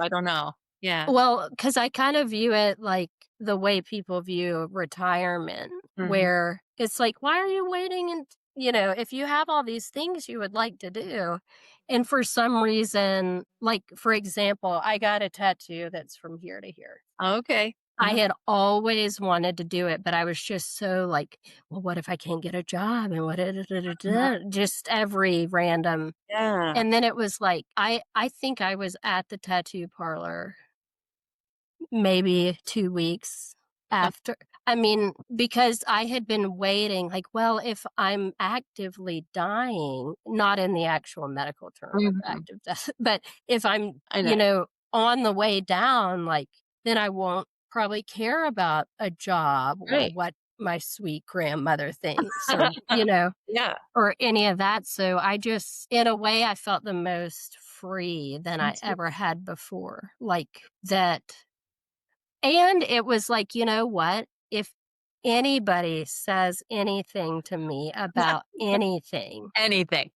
I don't know. Yeah. Well, because I kind of view it like the way people view retirement, Mhm. where it's like, why are you waiting? And, if you have all these things you would like to do, and for some reason, like, for example, I got a tattoo that's from here to here. Okay. I Uh-huh. had always wanted to do it, but I was just so like, well, what if I can't get a job? And Uh-huh. just every random. Yeah. And then it was like, I think I was at the tattoo parlor maybe 2 weeks Uh, after. I mean, because I had been waiting, like, well, if I'm actively dying, not in the actual medical term of mhm. active death, but if I'm, I know. on the way down, like, then I won't probably care about a job or Right. what my sweet grandmother thinks, or, Yeah. or any of that. So I just, in a way, I felt the most free than Me I too. ever had before. Like that, and it was like, you know what? If anybody says anything to me about anything, Anything.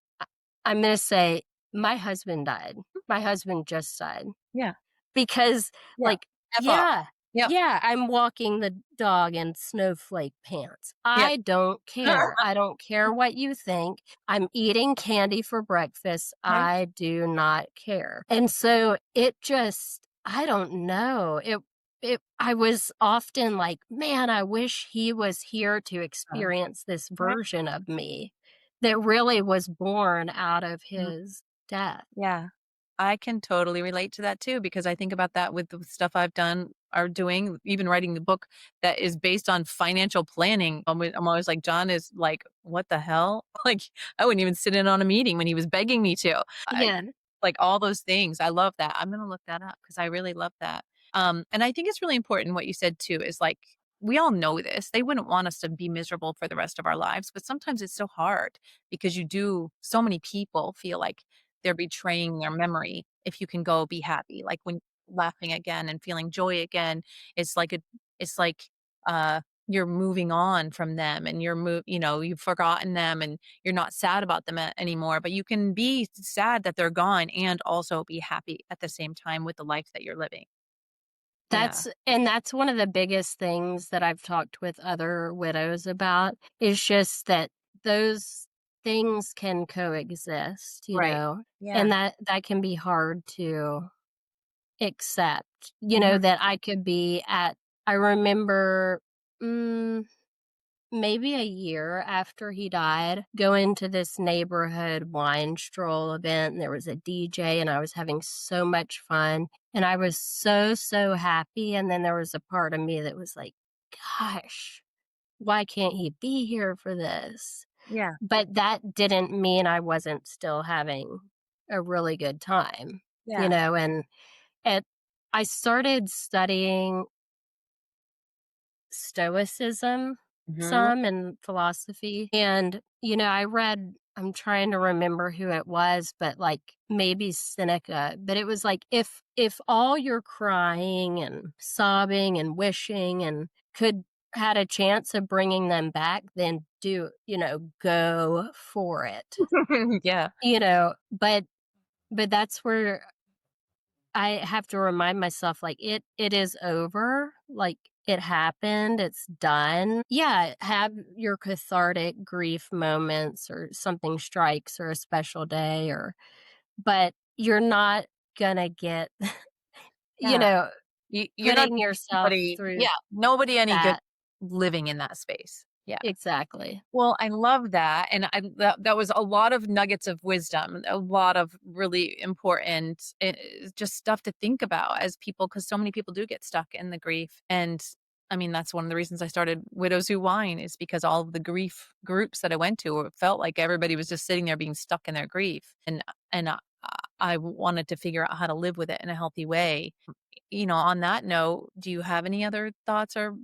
I'm going to say, my husband died. My husband just died. Yeah. Because, Yeah. like, F off. yeah. Yep. Yeah, I'm walking the dog in snowflake pants. Yep. I don't care. I don't care what you think. I'm eating candy for breakfast. Right. I do not care. And so it just I don't know. It I was often like, "Man, I wish he was here to Uh, experience this right. version of me that really was born out of Mm, his death." yeah. I can totally relate to that too because I think about that with the stuff I've done or doing, even writing the book that is based on financial planning. I'm always like, John is like, what the hell? Like, I wouldn't even sit in on a meeting when he was begging me to. Yeah. Like all those things. I love that. I'm gonna look that up because I really love that. And I think it's really important what you said too is like we all know this. They wouldn't want us to be miserable for the rest of our lives, but sometimes it's so hard because so many people feel like they're betraying their memory if you can go be happy. Like when laughing again and feeling joy again, it's like it's like you're moving on from them and you've forgotten them and you're not sad about them anymore, but you can be sad that they're gone and also be happy at the same time with the life that you're living. Yeah. That's one of the biggest things that I've talked with other widows about is just that those things can coexist, Right. and Yeah. that can be hard to accept, Mhm. that I could be at I remember, mm, maybe a year after he died, going to this neighborhood wine stroll event, and there was a DJ, and I was having so much fun, and I was so, so happy, and then there was a part of me that was like, "Gosh, why can't he be here for this?" Yeah. But that didn't mean I wasn't still having a really good time, Yeah. and at I started studying stoicism Mhm. some and philosophy. And, I'm trying to remember who it was, but like maybe Seneca, but it was like if all your crying and sobbing and wishing and could had a chance of bringing them back, then go for it. Yeah. But that's where I have to remind myself, like, it is over, like, it happened, it's done. Yeah, have your cathartic grief moments or something strikes or a special day but you're not gonna get, you Yeah. know, You're not putting yourself nobody through yeah, nobody any good that. living in that space. Yeah. Exactly. Well, I love that, and that was a lot of nuggets of wisdom, a lot of really important, just stuff to think about as people, because so many people do get stuck in the grief, and I mean, that's one of the reasons I started Widows Who Whine is because all of the grief groups that I went to it felt like everybody was just sitting there being stuck in their grief, and I wanted to figure out how to live with it in a healthy way. On that note, do you have any other thoughts or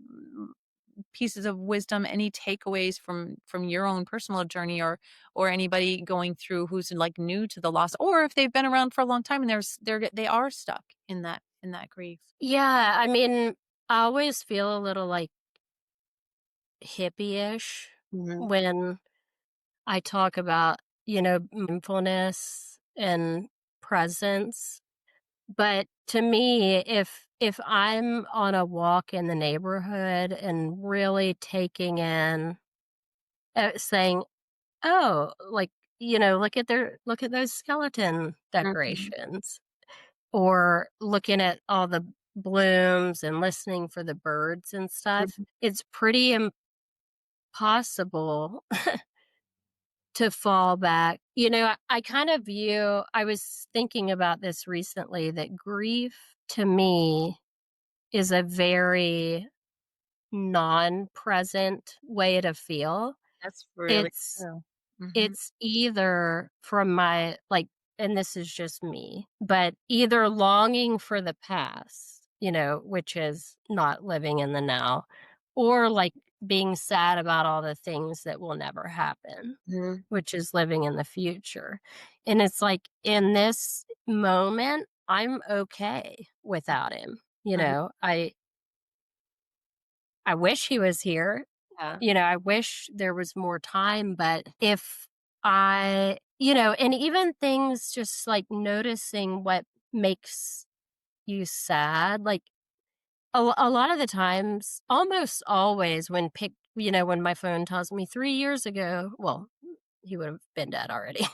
pieces of wisdom, any takeaways from your own personal journey or anybody going through who's like new to the loss or if they've been around for a long time and they are stuck in that grief. Yeah, I mean, I always feel a little, like, hippie-ish Mhm. when I talk about, mindfulness and presence. But to me, if I'm on a walk in the neighborhood and really taking in, saying, "Oh, like, look at those skeleton Mhm. decorations," or looking at all the blooms and listening for the birds and stuff, Mhm. it's pretty impossible to fall back. I kind of view I was thinking about this recently that grief to me is a very non-present way to feel. That's really It's true. Mhm. it's either from my like and this is just me, but either longing for the past, which is not living in the now, or like being sad about all the things that will never happen, Mhm. which is living in the future. And it's like in this moment, I'm okay without him. Mhm. I wish he was here. Yeah. I wish there was more time, but if and even things just like noticing what makes you sad, like a lot of the times, almost always when my phone tells me 3 years ago, well, he would have been dead already.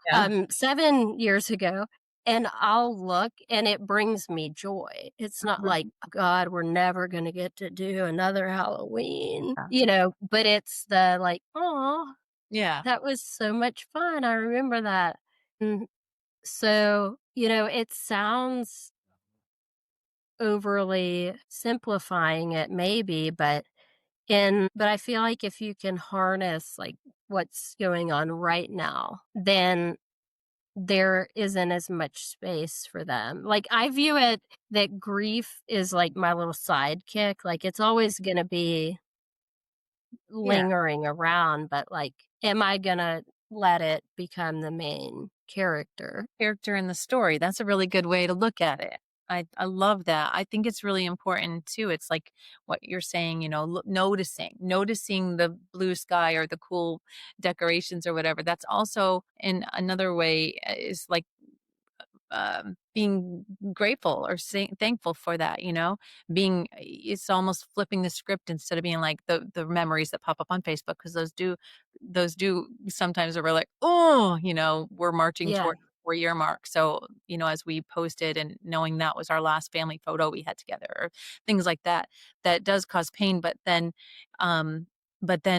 Yeah. 7 years ago, and I'll look and it brings me joy. It's not like, Mhm. "Oh God, we're never gonna get to do another Halloween," Yeah. but it's the like, "Oh, Yeah. that was so much fun. I remember that." And so, it sounds overly simplifying it maybe, but I feel like if you can harness, like, what's going on right now, then there isn't as much space for them. Like, I view it that grief is like my little sidekick, like, it's always gonna be Yeah. lingering around, but, like, am I gonna let it become the main character? Character in the story. That's a really good way to look at it. I love that. I think it's really important too. It's like what you're saying, noticing the blue sky or the cool decorations or whatever. That's also in another way is like being grateful or thankful for that, being it's almost flipping the script instead of being like the memories that pop up on Facebook because those do sometimes are we're like, oh, we're marching Yeah. toward the 4-year mark. So, as we posted and knowing that was our last family photo we had together or things like that, that does cause pain. But then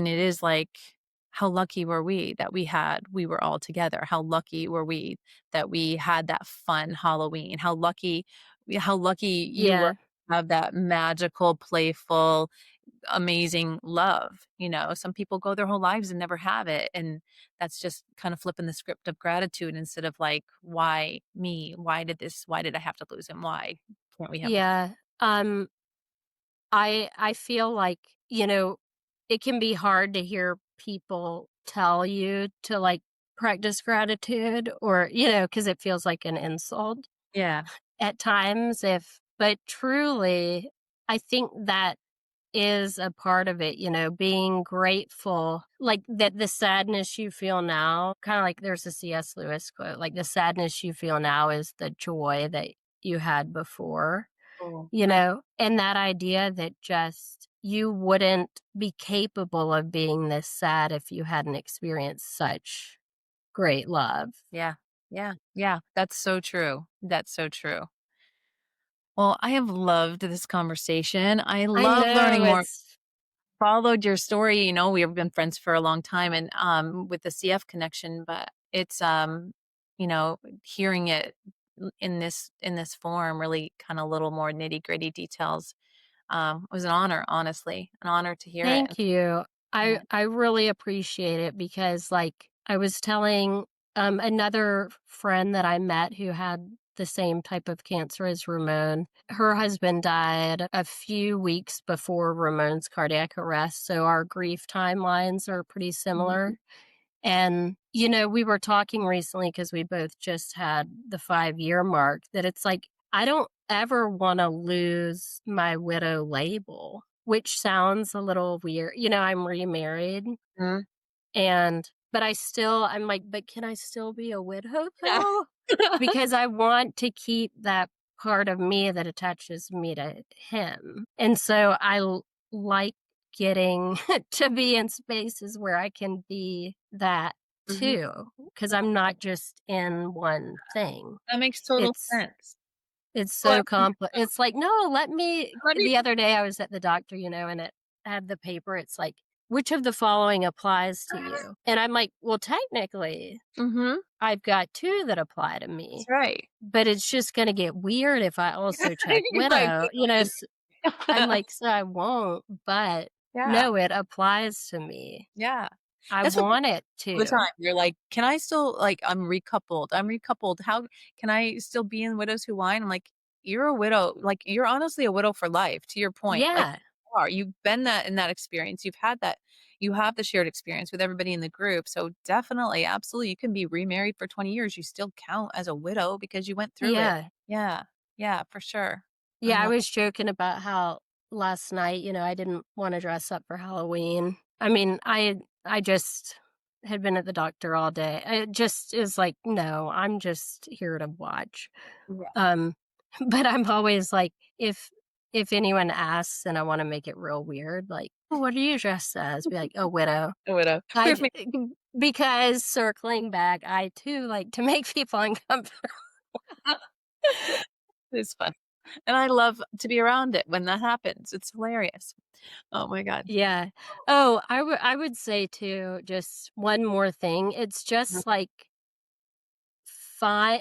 it is like, how lucky were we that we were all together? How lucky were we that we had that fun Halloween? How lucky you were Yeah. to have that magical, playful, amazing love, Some people go their whole lives and never have it, and that's just kind of flipping the script of gratitude instead of like, "Why me? Why did I have to lose him? Why can't we have a." Yeah. Um, I feel like, it can be hard to hear people tell you to, like, practice gratitude or, because it feels like an insult Yeah. at times but truly, I think that is a part of it, being grateful, like, that the sadness you feel now, kinda like there's a C.S. Lewis quote, like, "The sadness you feel now is the joy that you had before." Oh, You nice. know? And that idea that just you wouldn't be capable of being this sad if you hadn't experienced such great love. Yeah. Yeah. Yeah. That's so true. That's so true. Well, I have loved this conversation. I I love know, learning more. it's Followed your story, we've been friends for a long time and, with the CF connection, but it's, hearing it in this form, really kinda little more nitty-gritty details, was an honor, honestly, an honor to hear it. thank you. I Yeah. I really appreciate it because, like, I was telling, another friend that I met who had the same type of cancer as Ramon. Her husband died a few weeks before Ramon's cardiac arrest, so our grief timelines are pretty Mhm. similar. And, we were talking recently because we both just had the 5-year mark that it's like, I don't ever want to lose my widow label, which sounds a little weird. I'm remarried Mhm. but I'm like, but can I still be a widow Yeah. though? Because I want to keep that part of me that attaches me to him. And so like getting to be in spaces where I can be that Mhm. too, because I'm not just in one thing. That makes total It's sense. it's Well, so complex. It's like, "No, let me." how do you The other day I was at the doctor, and it had the paper. It's like, "Which of the following applies to you?" And I'm like, "Well, technically, Mhm. I've got 2 that apply to That's me, right. but it's just gonna get weird if I also check You're like, widow." I'm like, "So I won't, but Yeah. no, it applies to me. Yeah. I That's what want it all the to." time. You're like, "Can I still like, I'm recoupled. How can I still be in Widows Who Whine?" I'm like, "You're a widow, like, you're honestly a widow for life, to your point, like, Yeah. you are. You've been that in that experience. You've had that. You have the shared experience with everybody in the group, so definitely, absolutely, you can be remarried for 20 years, you still count as a widow because you went through it." Yeah. Yeah. Yeah, for sure. I Yeah, I love. was joking about how last night, I didn't wanna dress up for Halloween. I mean, I just had been at the doctor all day. It just is like, "No, I'm just here to watch." Yeah. Um, but I'm always like, if if anyone asks and I wanna make it real weird, like, "Oh, what are you dressed as?" Be like, "A widow." A widow. I Prove j me. because circling back, I too like to make people uncomfortable. It's fun. And I love to be around it when that happens. It's hilarious. Oh my god. Yeah. Oh, I would say too, just one more thing. It's Mhm, just like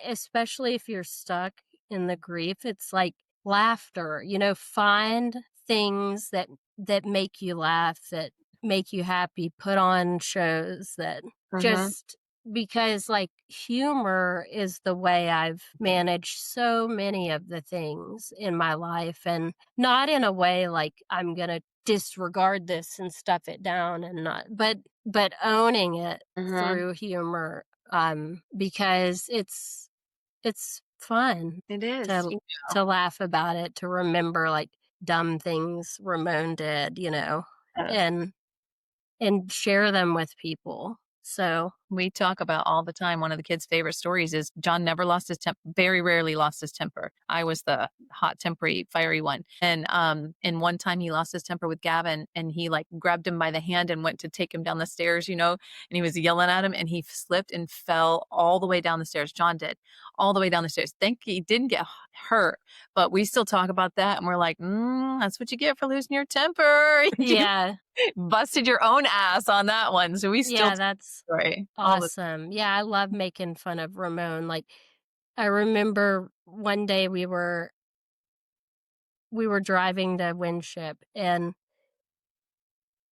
especially if you're stuck in the grief, it's like laughter, find things that make you laugh, that make you happy, put on shows that mhm, just because like humor is the way I've managed so many of the things in my life, and not in a way like I'm going to disregard this and stuff it down and not, but owning it mhm. through humor, because it's fun It is. to laugh about it, to remember, like, dumb things Ramon did, Yes. and share them with people. So, We talk about all the time. One of the kids' favorite stories is John never lost his temper, very rarely lost his temper. I was the hot, tempery, fiery one. And one time he lost his temper with Gavin and he like grabbed him by the hand and went to take him down the stairs, and he was yelling at him and he slipped and fell all the way down the stairs. John did all the way down the stairs. Thank he didn't get hurt, but we still talk about that and we're like, that's what you get for losing your temper. You yeah. busted your own ass on that one. So we still Yeah, that's story all the awesome. Yeah, I love making fun of Ramon. Like, I remember one day we were driving to Winship, and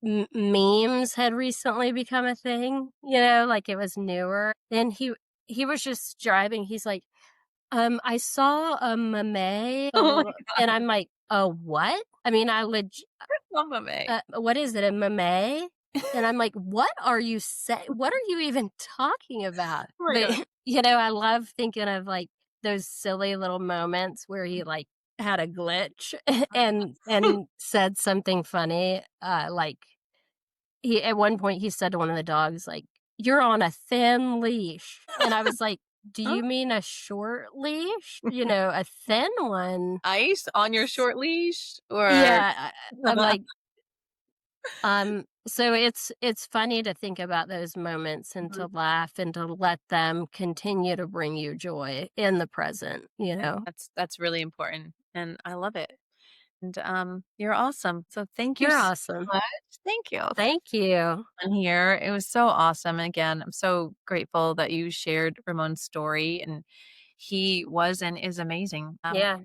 memes had recently become a thing, like it was newer. And he was just driving. He's like, I saw a meme, oh my and god, I'm like, "A what?" I mean, Mama May. what is it, a meme? And I'm like, what are you even talking about? Oh my But, god. I love thinking of, like, those silly little moments where he, like, had a glitch and said something funny, like, he at one point, he said to one of the dogs, like, "You're on a thin leash." And I was like, "Do Huh? you mean a short leash? A thin one?" Ice on your S short leash or Yeah, I'm like, so it's funny to think about those moments and Mhm. to laugh and to let them continue to bring you joy in the present, That's really important, and I love it, and, you're awesome, so thank you You're so awesome. much. Thank you for Thank you. being here. It was so awesome, and again, I'm so grateful that you shared Ramon's story, and he was and is amazing. Yeah.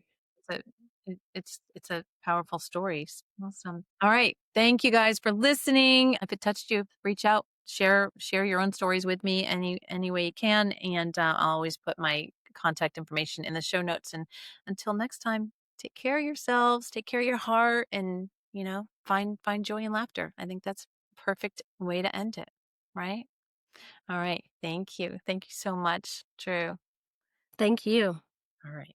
It's it's a powerful story. Awesome. All right. Thank you guys for listening. If it touched you, reach out, share your own stories with me any way you can, and I'll always put my contact information in the show notes. And until next time, take care of yourselves, take care of your heart, and find joy and laughter. I think that's a perfect way to end it. Right. All right. Thank you. Thank you so much, Drew. Thank you. All right.